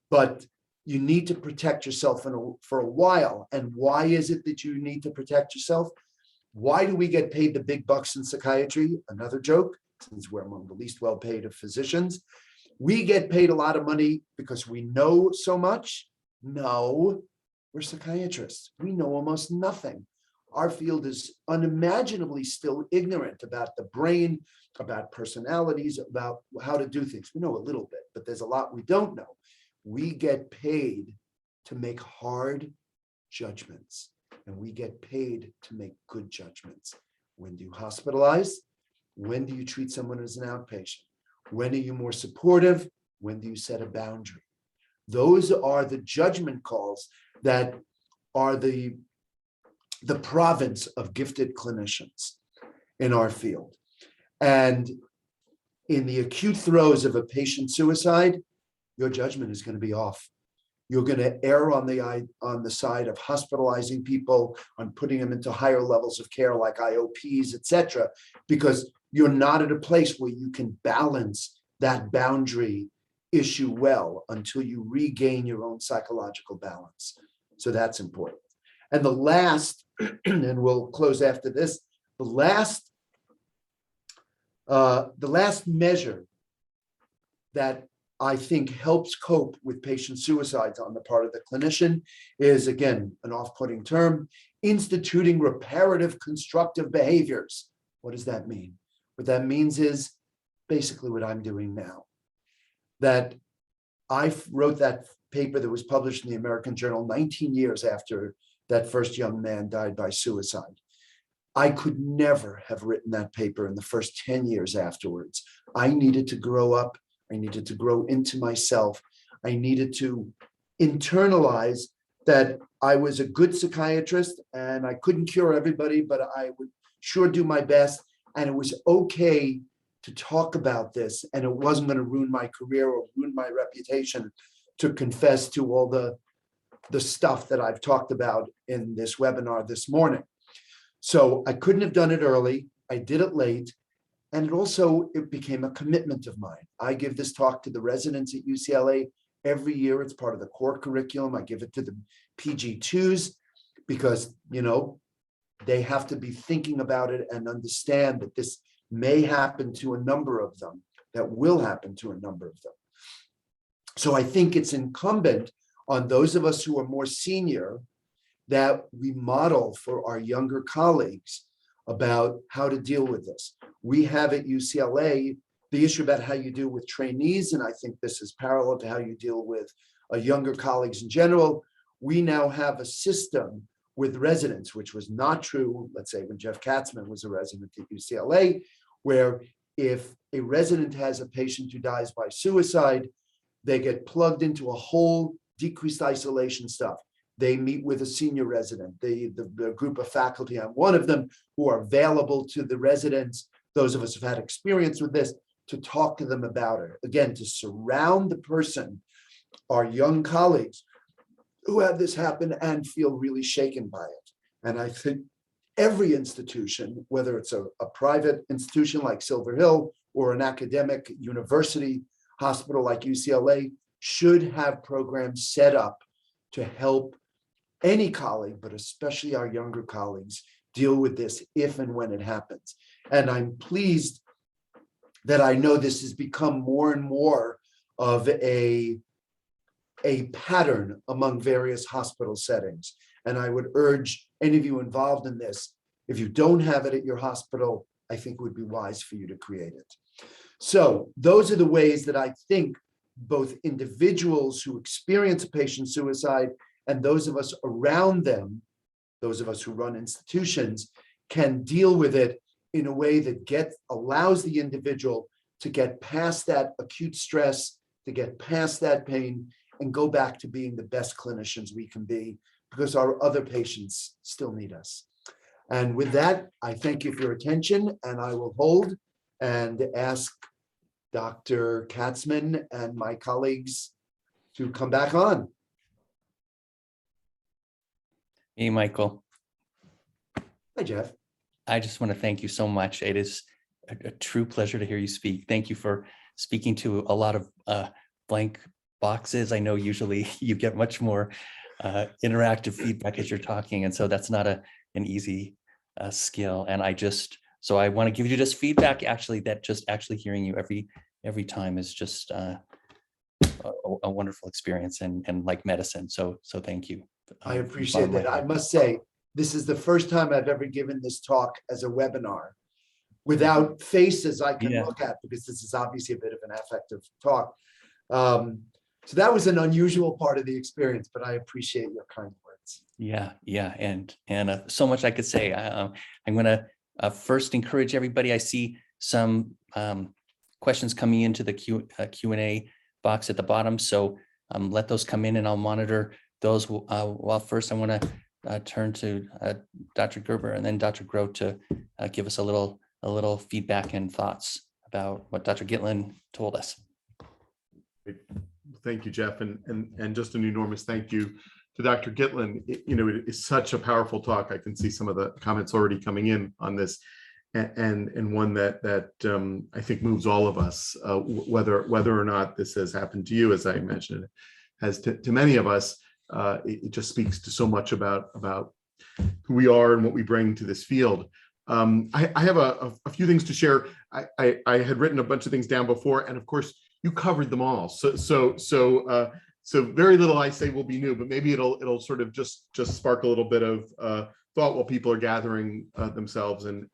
But you need to protect yourself for a while. And why is it that you need to protect yourself? Why do we get paid the big bucks in psychiatry? Another joke, since we're among the least well-paid of physicians. We get paid a lot of money because we know so much. No, we're psychiatrists. We know almost nothing. our field is unimaginably still ignorant about the brain, about personalities, about how to do things. We know a little bit, but there's a lot we don't know. We get paid to make hard judgments, and we get paid to make good judgments. When do you hospitalize? When do you treat someone as an outpatient? When are you more supportive? When do you set a boundary? Those are the judgment calls that are the province of gifted clinicians in our field. And in the acute throes of a patient suicide, your judgment is going to be off. You're going to err on the side of hospitalizing people, on putting them into higher levels of care like IOPs, et cetera, because you're not at a place where you can balance that boundary issue well until you regain your own psychological balance. So that's important. And the last, and we'll close after this, the last measure that I think helps cope with patient suicides on the part of the clinician is, again, an off-putting term, instituting reparative constructive behaviors. What does that mean? What that means is basically what I'm doing now. That I wrote that paper that was published in the American Journal 19 years after that first young man died by suicide. I could never have written that paper in the first 10 years afterwards. I needed to grow up. I needed to grow into myself. I needed to internalize that I was a good psychiatrist and I couldn't cure everybody, but I would sure do my best. And it was okay to talk about this, and it wasn't going to ruin my career or ruin my reputation to confess to all the stuff that I've talked about in this webinar this morning. So I couldn't have done it early. I did it late. And it became a commitment of mine. I give this talk to the residents at UCLA every year. It's part of the core curriculum. I give it to the PG2s because, they have to be thinking about it and understand that this may happen to a number of them, that will happen to a number of them. So I think it's incumbent on those of us who are more senior that we model for our younger colleagues about how to deal with this. We have at UCLA the issue about how you deal with trainees, and I think this is parallel to how you deal with younger colleagues in general. We now have a system with residents, which was not true, let's say, when Jeff Katzman was a resident at UCLA, where if a resident has a patient who dies by suicide, they get plugged into a whole decreased isolation stuff. They meet with a senior resident, the group of faculty, I'm one of them, who are available to the residents, those of us who've had experience with this, to talk to them about it. Again, to surround the person, our young colleagues who had this happen and feel really shaken by it. And I think every institution, whether it's a private institution like Silver Hill or an academic university hospital like UCLA, should have programs set up to help any colleague, but especially our younger colleagues, deal with this if and when it happens. And I'm pleased that I know this has become more and more of a pattern among various hospital settings. And I would urge any of you involved in this, if you don't have it at your hospital, I think it would be wise for you to create it. So those are the ways that I think both individuals who experience a patient suicide and those of us around them, those of us who run institutions, can deal with it in a way that allows the individual to get past that acute stress, to get past that pain, and go back to being the best clinicians we can be, because our other patients still need us. And with that, I thank you for your attention, and I will hold and ask Dr. Katzman and my colleagues to come back on.
Hey, Michael.
Hi, Jeff.
I just want to thank you so much. It is a true pleasure to hear you speak. Thank you for speaking to a lot of blank boxes. I know usually you get much more interactive feedback as you're talking, and so that's not an easy skill. And so I want to give you just feedback, actually, that just actually hearing you every time is just a wonderful experience and like medicine. So thank you.
I appreciate that. I must say, This is the first time I've ever given this talk as a webinar without faces I can look at, because this is obviously a bit of an affective talk. So that was an unusual part of the experience, but I appreciate your kind words.
Yeah, and so much I could say. I'm going to first encourage everybody. I see some questions coming into the Q&A box at the bottom, so let those come in, and I'll monitor those. While first, I want to turn to Dr. Gerber and then Dr. Groh to give us a little feedback and thoughts about what Dr. Gitlin told us.
Thank you, Jeff, and just an enormous thank you to Dr. Gitlin. It is such a powerful talk. I can see some of the comments already coming in on this, and one that I think moves all of us, whether or not this has happened to you, as I mentioned, it has to many of us. It just speaks to so much about who we are and what we bring to this field. I have a few things to share. I had written a bunch of things down before, and of course, you covered them all. So very little I say will be new, but maybe it'll sort of just spark a little bit of thought while people are gathering themselves and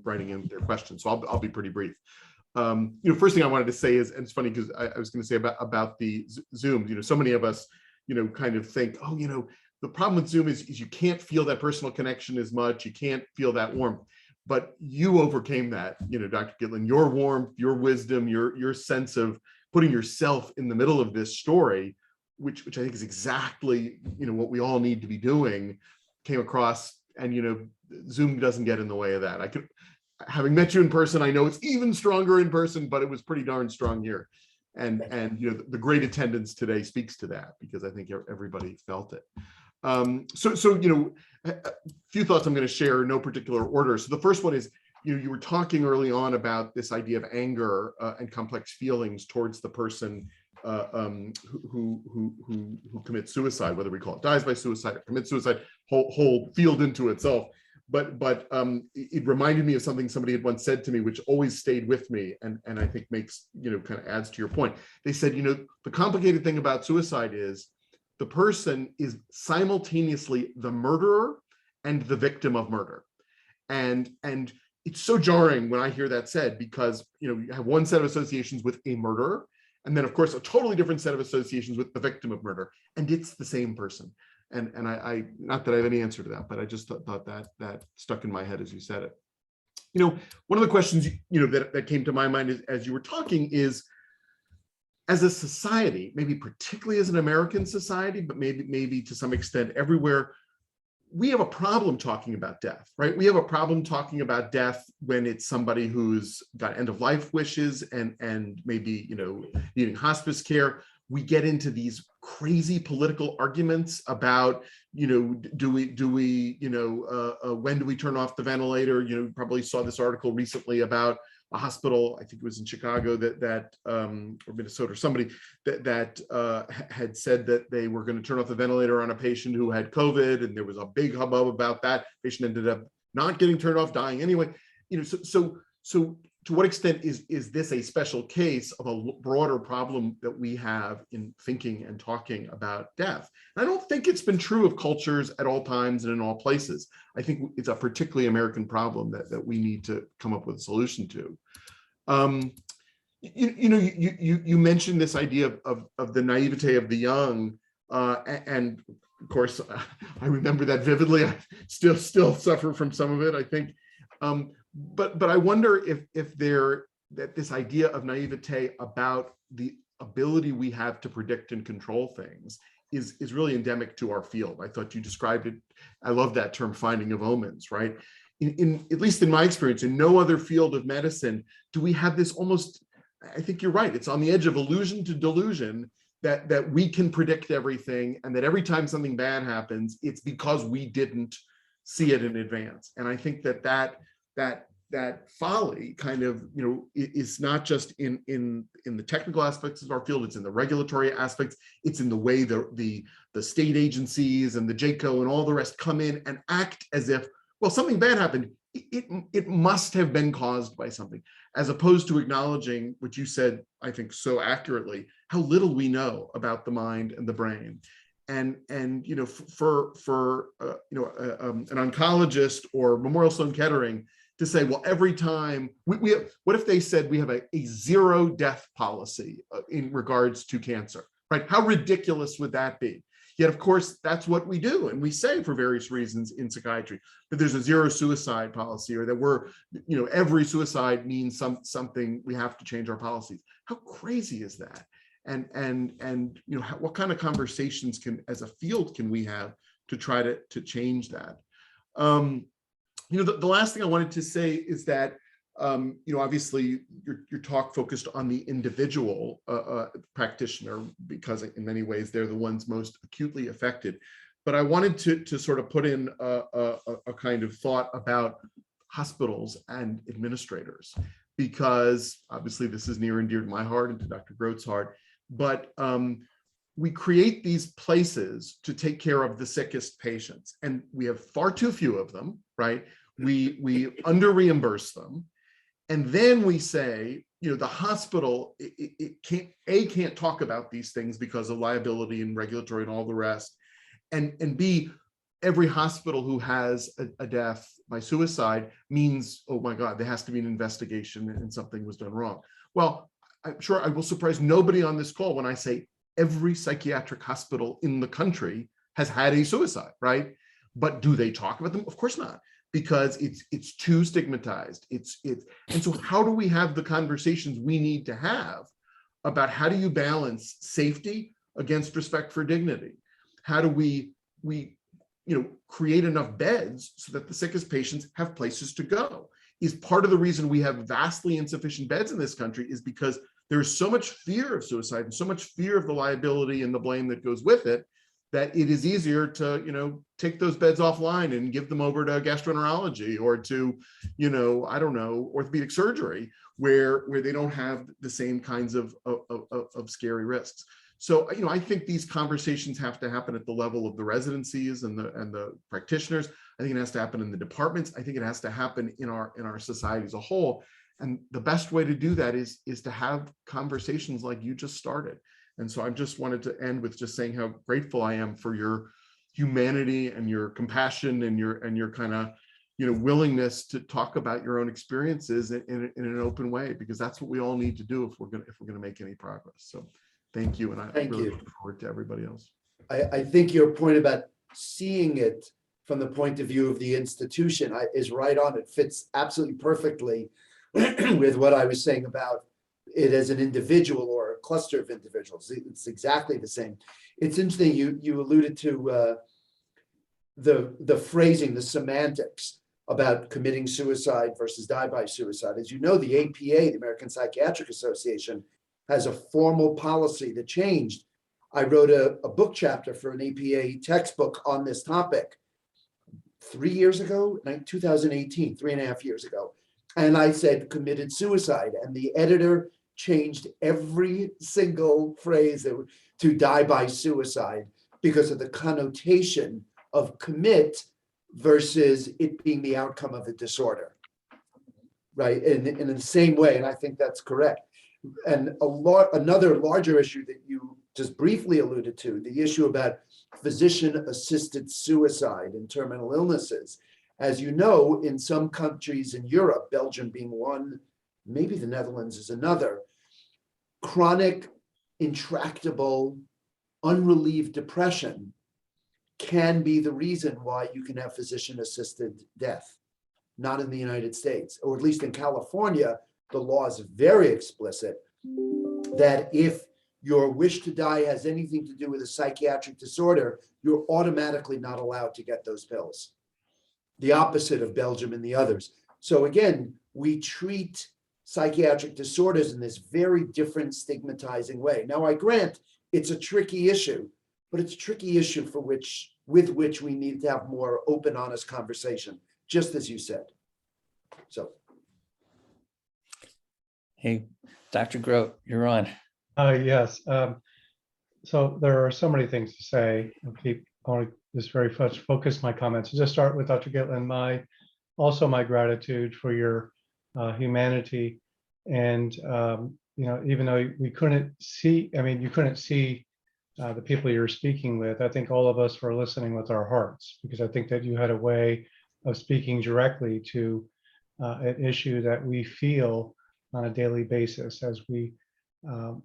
writing in their questions. So I'll be pretty brief. First thing I wanted to say is, and it's funny because I was going to say about the Zooms. So many of us, kind of think, oh, the problem with Zoom is you can't feel that personal connection as much. You can't feel that warmth. But you overcame that, Dr. Gitlin, your warmth, your wisdom, your sense of putting yourself in the middle of this story, which I think is exactly, what we all need to be doing, came across. And, Zoom doesn't get in the way of that. Having met you in person, I know it's even stronger in person, but it was pretty darn strong here. And the great attendance today speaks to that, because I think everybody felt it. A few thoughts I'm going to share in no particular order. So the first one is, you were talking early on about this idea of anger and complex feelings towards the person who commits suicide, whether we call it dies by suicide or commits suicide, whole field into itself. But it reminded me of something somebody had once said to me, which always stayed with me, and I think makes, kind of adds to your point. They said, the complicated thing about suicide is the person is simultaneously the murderer and the victim of murder. And it's so jarring when I hear that said, because, you have one set of associations with a murderer, and then of course, a totally different set of associations with the victim of murder. And it's the same person. And I not that I have any answer to that, but I just thought that stuck in my head as you said it. One of the questions, that came to my mind as you were talking is, as a society, maybe particularly as an American society, but maybe to some extent everywhere, we have a problem talking about death, right? We have a problem talking about death when it's somebody who's got end of life wishes and maybe, needing hospice care. We get into these crazy political arguments about, when do we turn off the ventilator? You probably saw this article recently about a hospital, I think it was in Chicago, or Minnesota, or somebody that had said that they were going to turn off the ventilator on a patient who had COVID, and there was a big hubbub about that. Patient ended up not getting turned off, dying anyway. So to what extent is this a special case of a broader problem that we have in thinking and talking about death? And I don't think it's been true of cultures at all times and in all places. I think it's a particularly American problem that we need to come up with a solution to. You mentioned this idea of the naivete of the young, and of course, I remember that vividly. I still suffer from some of it, I think. But I wonder if this idea of naivete about the ability we have to predict and control things is really endemic to our field. I thought you described it. I love that term, finding of omens, right? In at least in my experience, in no other field of medicine do we have this almost, I think you're right, it's on the edge of illusion to delusion that we can predict everything, and that every time something bad happens, it's because we didn't see it in advance. And I think that folly kind of, is not just in the technical aspects of our field, it's in the regulatory aspects, it's in the way the state agencies and the JCO and all the rest come in and act as if, well, something bad happened, it must have been caused by something, as opposed to acknowledging what you said, I think so accurately, how little we know about the mind and the brain. And you know, for an oncologist or Memorial Sloan Kettering to say, well, every time we have, what if they said we have a zero death policy in regards to cancer, right? How ridiculous would that be? Yet, of course, that's what we do. And we say for various reasons in psychiatry that there's a zero suicide policy, or that we're, you know, every suicide means something, we have to change our policies. How crazy is that? And you know, what kind of conversations can, as a field, can we have to try to change that? You know, the last thing I wanted to say is that, you know, obviously your talk focused on the individual practitioner, because in many ways they're the ones most acutely affected. But I wanted to sort of put in a kind of thought about hospitals and administrators, because obviously this is near and dear to my heart and to Dr. Grote's heart. But we create these places to take care of the sickest patients, and we have far too few of them, right? We under reimburse them. And then we say, you know, the hospital, it can't talk about these things because of liability and regulatory and all the rest. And B, every hospital who has a death by suicide means, oh my God, there has to be an investigation and something was done wrong. Well, I'm sure I will surprise nobody on this call when I say every psychiatric hospital in the country has had a suicide, right? But do they talk about them? Of course not, because it's too stigmatized. And so how do we have the conversations we need to have about how do you balance safety against respect for dignity? How do we you know, create enough beds so that the sickest patients have places to go? Is part of the reason we have vastly insufficient beds in this country is because there's so much fear of suicide and so much fear of the liability and the blame that goes with it, that it is easier to, you know, take those beds offline and give them over to gastroenterology or to, you know, I don't know, orthopedic surgery, where they don't have the same kinds of scary risks. So, you know, I think these conversations have to happen at the level of the residencies and the practitioners. I think it has to happen in the departments. I think it has to happen in our society as a whole. And the best way to do that is to have conversations like you just started. And so I just wanted to end with just saying how grateful I am for your humanity and your compassion and your kind of, you know, willingness to talk about your own experiences in an open way, because that's what we all need to do if we're gonna make any progress. So thank you, and I really look forward to everybody else.
I think your point about seeing it from the point of view of the institution is right on. It fits absolutely perfectly with what I was saying about it as an individual or a cluster of individuals. It's exactly the same. It's interesting, you alluded to the phrasing, the semantics about committing suicide versus die by suicide. As you know, the APA, the American Psychiatric Association, has a formal policy that changed. I wrote a book chapter for an APA textbook on this topic 3 years ago, 2018, 3.5 years ago. And I said committed suicide, and the editor changed every single phrase to die by suicide because of the connotation of commit versus it being the outcome of a disorder, right? And in the same way, and I think that's correct. And another larger issue that you just briefly alluded to, the issue about physician-assisted suicide in terminal illnesses. As you know, in some countries in Europe, Belgium being one, maybe the Netherlands is another, chronic, intractable, unrelieved depression can be the reason why you can have physician-assisted death. Not in the United States, or at least in California, the law is very explicit that if your wish to die has anything to do with a psychiatric disorder, you're automatically not allowed to get those pills. The opposite of Belgium and the others. So again, we treat psychiatric disorders in this very different stigmatizing way. Now, I grant it's a tricky issue, but it's a tricky issue with which we need to have more open, honest conversation, just as you said. So.
Hey, Dr. Grote, you're on.
Yes. So there are so many things to say. I want to just very much focus my comments. Just start with Dr. Gitlin. Also my gratitude for your humanity, and you know, even though we couldn't see, I mean, you couldn't see the people you're speaking with. I think all of us were listening with our hearts, because I think that you had a way of speaking directly to an issue that we feel on a daily basis as we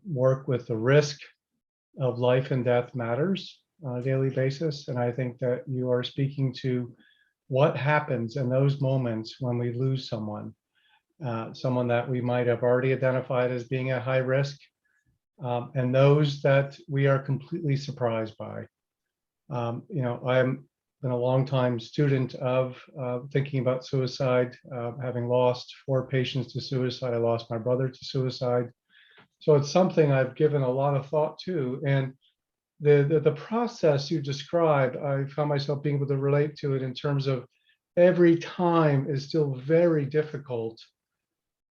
work with the risk of life and death matters on a daily basis. And I think that you are speaking to what happens in those moments when we lose someone, someone that we might have already identified as being at high risk, and those that we are completely surprised by. I'm been a long time student of thinking about suicide, having lost 4 patients to suicide. I lost my brother to suicide. So it's something I've given a lot of thought to. And the process you described, I found myself being able to relate to it in terms of every time is still very difficult,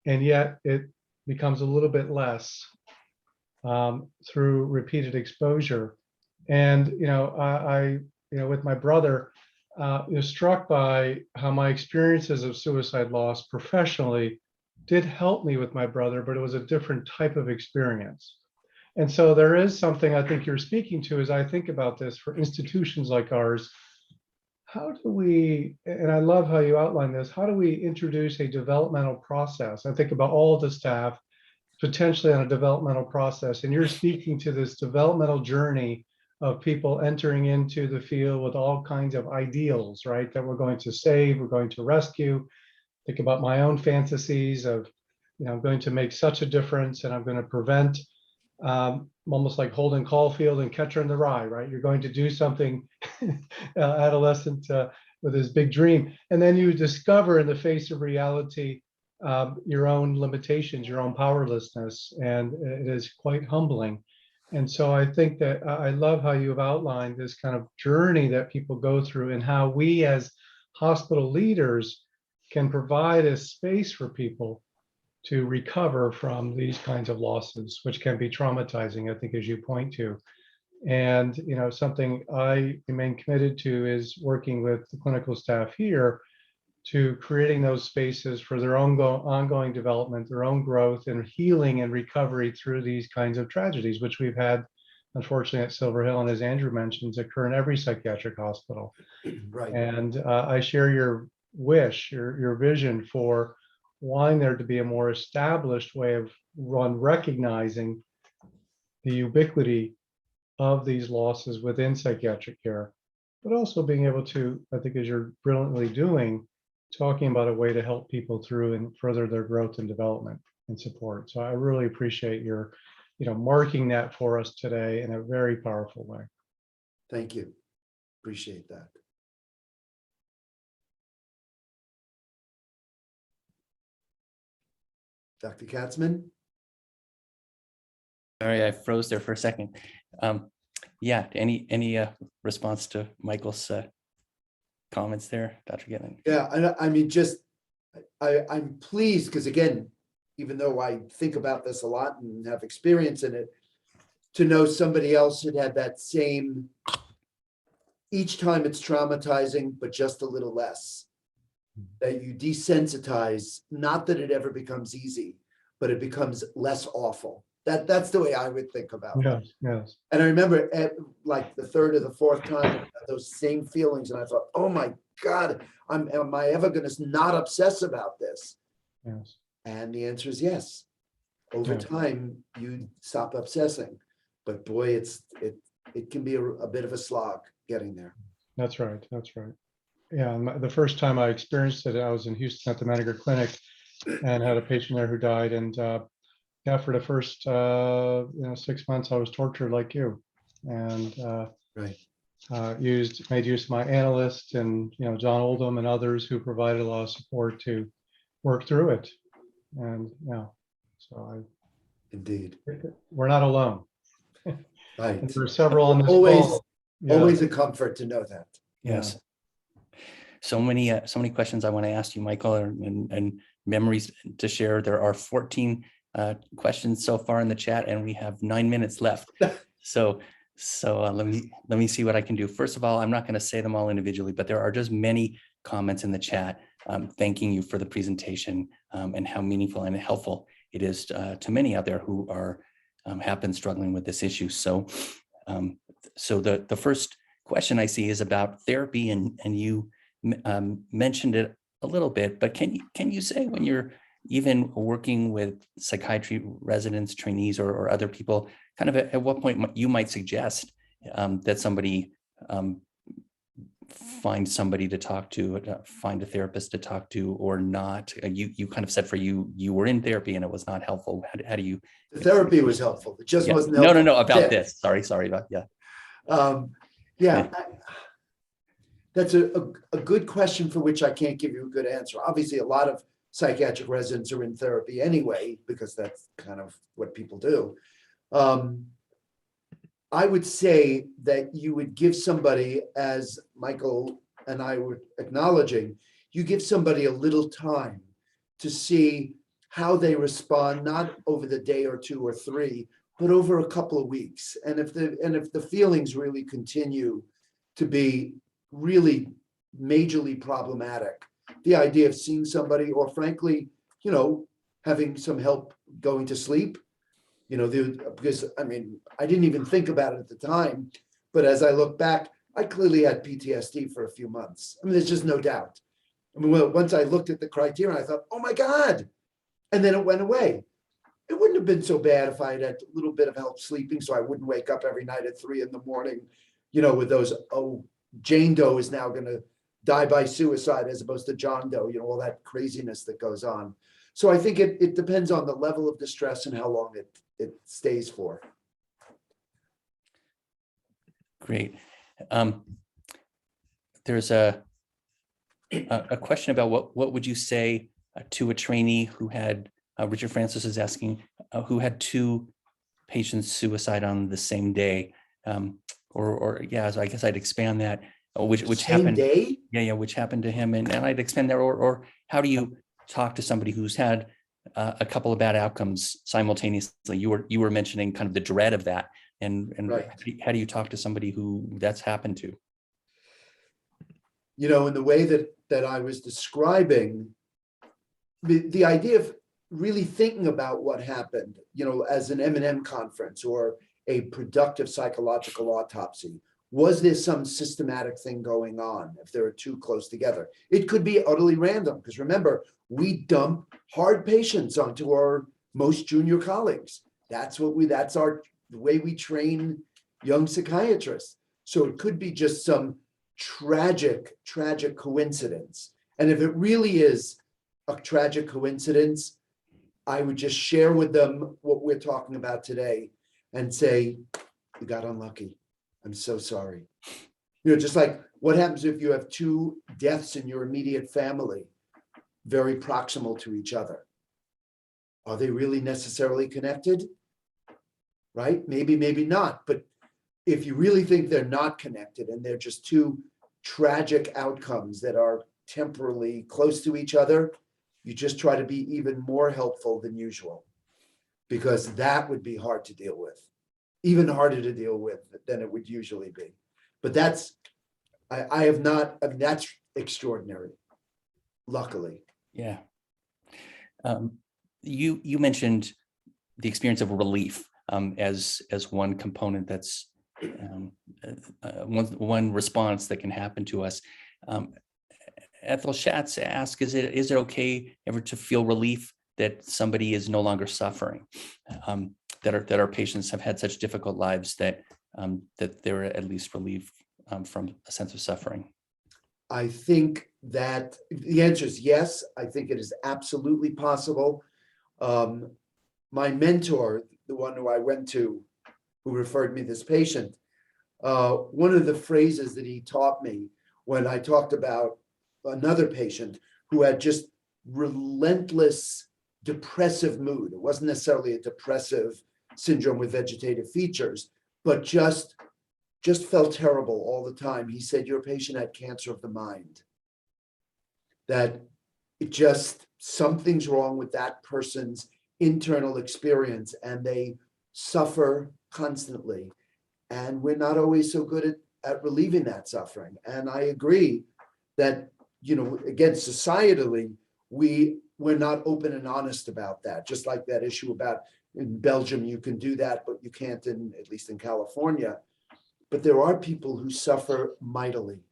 and yet it becomes a little bit less through repeated exposure. And I with my brother, was struck by how my experiences of suicide loss professionally did help me with my brother, but it was a different type of experience. And so there is something I think you're speaking to as I think about this for institutions like ours. How do we, and I love how you outline this, how do we introduce a developmental process? I think about all of the staff potentially on a developmental process, and you're speaking to this developmental journey of people entering into the field with all kinds of ideals, right? That we're going to save, we're going to rescue. Think about my own fantasies of, I'm going to make such a difference and I'm going to prevent, almost like Holden Caulfield and Catcher in the Rye, right? You're going to do something, adolescent with his big dream. And then you discover in the face of reality, your own limitations, your own powerlessness, and it is quite humbling. And so I think that I love how you've outlined this kind of journey that people go through and how we as hospital leaders can provide a space for people to recover from these kinds of losses, which can be traumatizing, I think, as you point to. And, something I remain committed to is working with the clinical staff here to creating those spaces for their own ongoing development, their own growth and healing and recovery through these kinds of tragedies, which we've had, unfortunately, at Silver Hill, and as Andrew mentions, occur in every psychiatric hospital.
Right.
And I share your wish, your vision for wanting there to be a more established way of recognizing the ubiquity of these losses within psychiatric care, but also being able to, I think, as you're brilliantly doing, talking about a way to help people through and further their growth and development and support. So I really appreciate your, marking that for us today in a very powerful way.
Thank you. Appreciate that. Dr. Katzman?
Sorry, I froze there for a second. Yeah, any response to Michael's comments there, Dr. Gitlin?
Yeah, I mean, I'm pleased because, again, even though I think about this a lot and have experience in it, to know somebody else had that same, each time it's traumatizing, but just a little less, that you desensitize, not that it ever becomes easy, but it becomes less awful. That's the way I would think about it.
Yes, yes.
And I remember at like the 3rd or the 4th time, I had those same feelings, and I thought, oh my God, am I ever going to not obsess about this?
Yes.
And the answer is yes. Over
Yeah.
time, you stop obsessing, but boy, it can be a bit of a slog getting there.
That's right. That's right. Yeah. The first time I experienced it, I was in Houston at the Medical Clinic and had a patient there who died. And yeah, for the first 6 months, I was tortured like you, and
Right.
made use of my analyst and John Oldham and others who provided a lot of support to work through it. And so
Indeed.
we're not alone.
Right.
And there are several on this
Always,
call. Yeah.
always a comfort to know that.
Yes. So many questions I want to ask you, Michael, and memories to share. There are 14 questions so far in the chat, and we have 9 minutes left. So let me see what I can do. First of all, I'm not going to say them all individually, but there are just many comments in the chat thanking you for the presentation and how meaningful and helpful it is to many out there who have been struggling with this issue. So So the first question I see is about therapy, and you mentioned it a little bit, but can you say when you're even working with psychiatry residents, trainees, or other people, kind of at what point you might suggest that somebody find somebody to talk to, find a therapist to talk to, or not? You kind of said for you were in therapy and it was not helpful. How do you?
The therapy was helpful. It just
Yeah.
wasn't helpful.
No, about
Yeah.
this. Sorry about, yeah.
Yeah, that's a good question for which I can't give you a good answer. Obviously, a lot of psychiatric residents are in therapy anyway, because that's kind of what people do. I would say that you would give somebody, as Michael and I were acknowledging, you give somebody a little time to see how they respond, not over the day or two or three, but over a couple of weeks. And if the feelings really continue to be really majorly problematic, the idea of seeing somebody, or frankly, having some help going to sleep, because I mean, I didn't even think about it at the time, but as I look back, I clearly had PTSD for a few months. I mean, there's just no doubt. I mean, once I looked at the criteria, I thought, oh my God, and then it went away. It wouldn't have been so bad if I had a little bit of help sleeping, so I wouldn't wake up every night at 3 a.m, with those, oh, Jane Doe is now going to die by suicide as opposed to John Doe, all that craziness that goes on. So I think it depends on the level of distress and how long it stays for.
Great. There's a question about what would you say to a trainee who had, Richard Francis is asking, who had 2 patients suicide on the same day, or yeah, so I guess I'd expand that, which
Same
happened.
day?
Yeah, which happened to him, and I'd expand there, or how do you talk to somebody who's had a couple of bad outcomes simultaneously? You were mentioning kind of the dread of that, and
Right.
how do you talk to somebody who that's happened to?
In the way that I was describing, the idea of really thinking about what happened, as an M&M conference or a productive psychological autopsy. Was there some systematic thing going on if there are 2 close together? It could be utterly random, because remember, we dump hard patients onto our most junior colleagues. That's the way we train young psychiatrists. So it could be just some tragic coincidence. And if it really is a tragic coincidence, I would just share with them what we're talking about today and say, you got unlucky. I'm so sorry. Just like what happens if you have 2 deaths in your immediate family, very proximal to each other? Are they really necessarily connected? Right? Maybe not. But if you really think they're not connected and they're just 2 tragic outcomes that are temporally close to each other, you just try to be even more helpful than usual, because that would be hard to deal with, even harder to deal with than it would usually be. But that's extraordinary, luckily.
Yeah. You mentioned the experience of relief as one component that's one response that can happen to us. Ethel Schatz asks, is it okay ever to feel relief that somebody is no longer suffering, that our patients have had such difficult lives that they're at least relieved from a sense of suffering?
I think that the answer is yes. I think it is absolutely possible. My mentor, the one who I went to, who referred me this patient, one of the phrases that he taught me when I talked about another patient who had just relentless depressive mood. It wasn't necessarily a depressive syndrome with vegetative features, but just felt terrible all the time. He said, your patient had cancer of the mind. That it just, something's wrong with that person's internal experience, and they suffer constantly. And we're not always so good at relieving that suffering. And I agree that, again, societally, we're not open and honest about that. Just like that issue about in Belgium, you can do that, but you can't at least in California. but there are people who suffer mightily,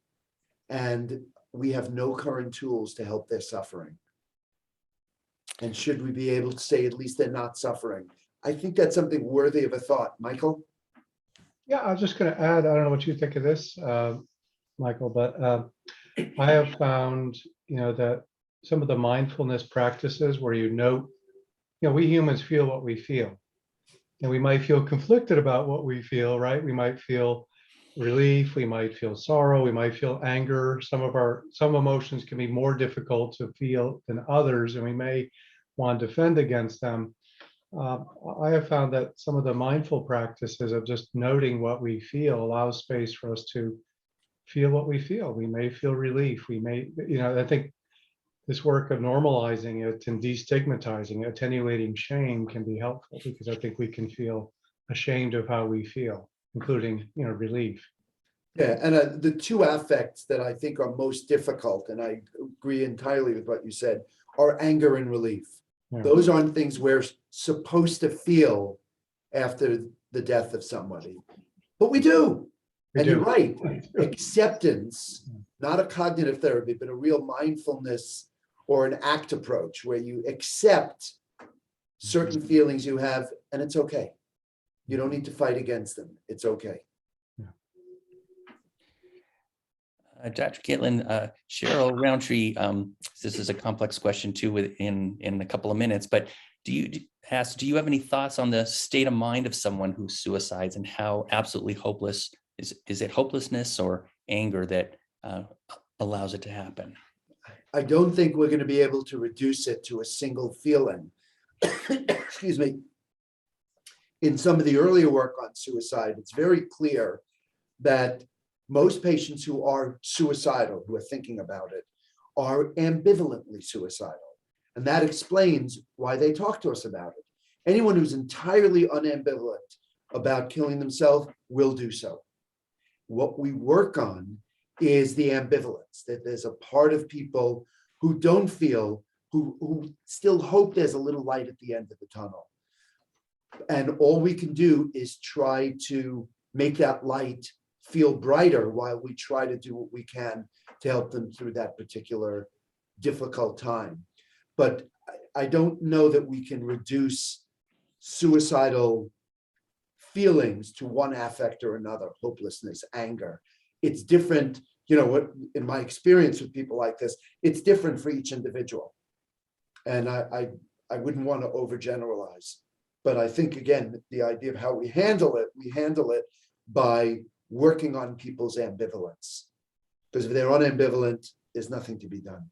and we have no current tools to help their suffering. And should we be able to say at least they're not suffering? I think that's something worthy of a thought. Michael?
Yeah, I was just going to add, I don't know what you think of this, Michael, but I have found, that some of the mindfulness practices where we humans feel what we feel. And we might feel conflicted about what we feel, right? We might feel relief, we might feel sorrow, we might feel anger. Some emotions can be more difficult to feel than others, and we may want to defend against them. I have found that some of the mindful practices of just noting what we feel allows space for us to feel what we feel. We may feel relief. We may, I think this work of normalizing it and destigmatizing, attenuating shame can be helpful, because I think we can feel ashamed of how we feel, including, relief.
Yeah, and the two affects that I think are most difficult, and I agree entirely with what you said, are anger and relief.
Yeah.
Those aren't things we're supposed to feel after the death of somebody, but we do. And you're right, acceptance, not a cognitive therapy, but a real mindfulness or an ACT approach where you accept certain feelings you have, and it's okay. You don't need to fight against them. It's okay.
Dr. Gitlin, Cheryl Roundtree, this is a complex question too in a couple of minutes, but do you have any thoughts on the state of mind of someone who suicides and how absolutely hopeless, is it hopelessness or anger that allows it to happen?
I don't think we're going to be able to reduce it to a single feeling. Excuse me. In some of the earlier work on suicide, it's very clear that most patients who are suicidal, who are thinking about it, are ambivalently suicidal. And that explains why they talk to us about it. Anyone who's entirely unambivalent about killing themselves will do so. What we work on is the ambivalence, that there's a part of people who don't feel, who still hope there's a little light at the end of the tunnel. And all we can do is try to make that light feel brighter while we try to do what we can to help them through that particular difficult time. But I don't know that we can reduce suicidal feelings to one affect or another, hopelessness, anger. It's different, what in my experience with people like this, it's different for each individual. And I wouldn't want to overgeneralize. But I think, again, the idea of how we handle it by working on people's ambivalence. Because if they're unambivalent, there's nothing to be done.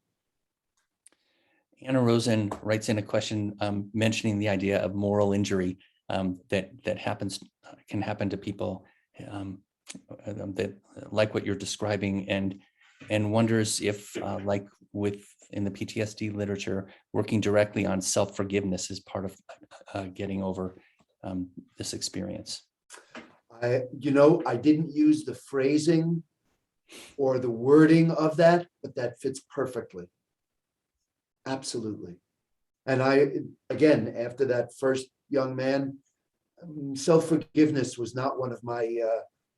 Anna Rosen writes in a question mentioning the idea of moral injury that can happen to people that like what you're describing, and wonders if like in the PTSD literature, working directly on self-forgiveness is part of getting over this experience.
I didn't use the phrasing or the wording of that, but that fits perfectly. Absolutely. And again, after that first young man, self-forgiveness was not one of my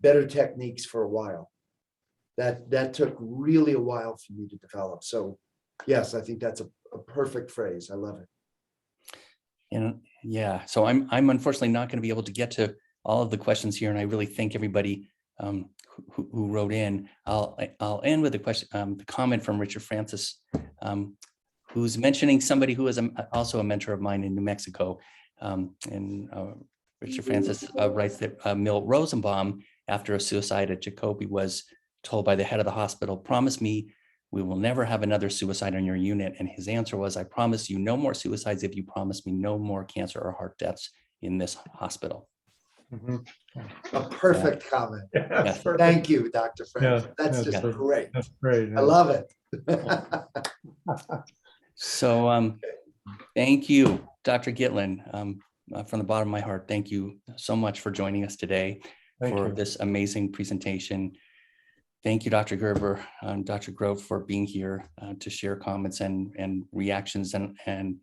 better techniques for a while. That took really a while for me to develop. So yes, I think that's a perfect phrase. I love it.
And yeah, so I'm unfortunately not going to be able to get to all of the questions here, and I really thank everybody who wrote in. I'll end with a question, the comment from Richard Francis, who's mentioning somebody who is also a mentor of mine in New Mexico. Richard Francis writes that Milt Rosenbaum, after a suicide at Jacobi, was told by the head of the hospital, "Promise me we will never have another suicide on your unit." And his answer was, "I promise you no more suicides if you promise me no more cancer or heart deaths in this hospital."
Mm-hmm.
A perfect comment.
Yes.
Thank you, Dr. Francis.
Yeah,
That's just great.
That's great.
I love it.
So thank you, Dr. Gitlin, from the bottom of my heart. Thank you so much for joining us today for this amazing presentation. Thank you, Dr. Gerber and Dr. Grove, for being here to share comments and reactions. And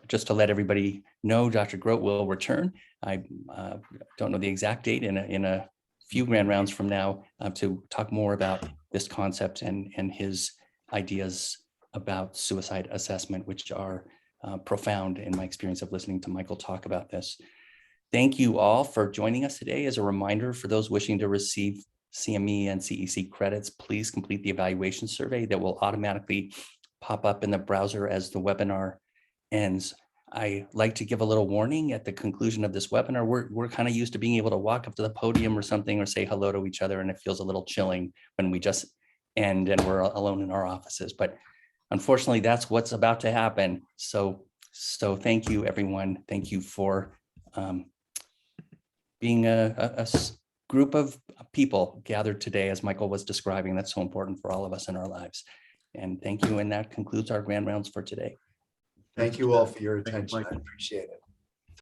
just to let everybody know, Dr. Grove will return. I don't know the exact date, in a few grand rounds from now to talk more about this concept and his ideas about suicide assessment, which are profound in my experience of listening to Michael talk about this. Thank you all for joining us today. As a reminder, for those wishing to receive CME and CEC credits, please complete the evaluation survey that will automatically pop up in the browser as the webinar ends. I like to give a little warning at the conclusion of this webinar. We're kind of used to being able to walk up to the podium or something or say hello to each other, and it feels a little chilling when we just end and we're alone in our offices. But unfortunately, that's what's about to happen. So thank you, everyone. Thank you for being a group of people gathered today, as Michael was describing. That's so important for all of us in our lives. And thank you. And that concludes our grand rounds for today.
Thank you all for your
Thank you,
attention. I
Michael.
appreciate it.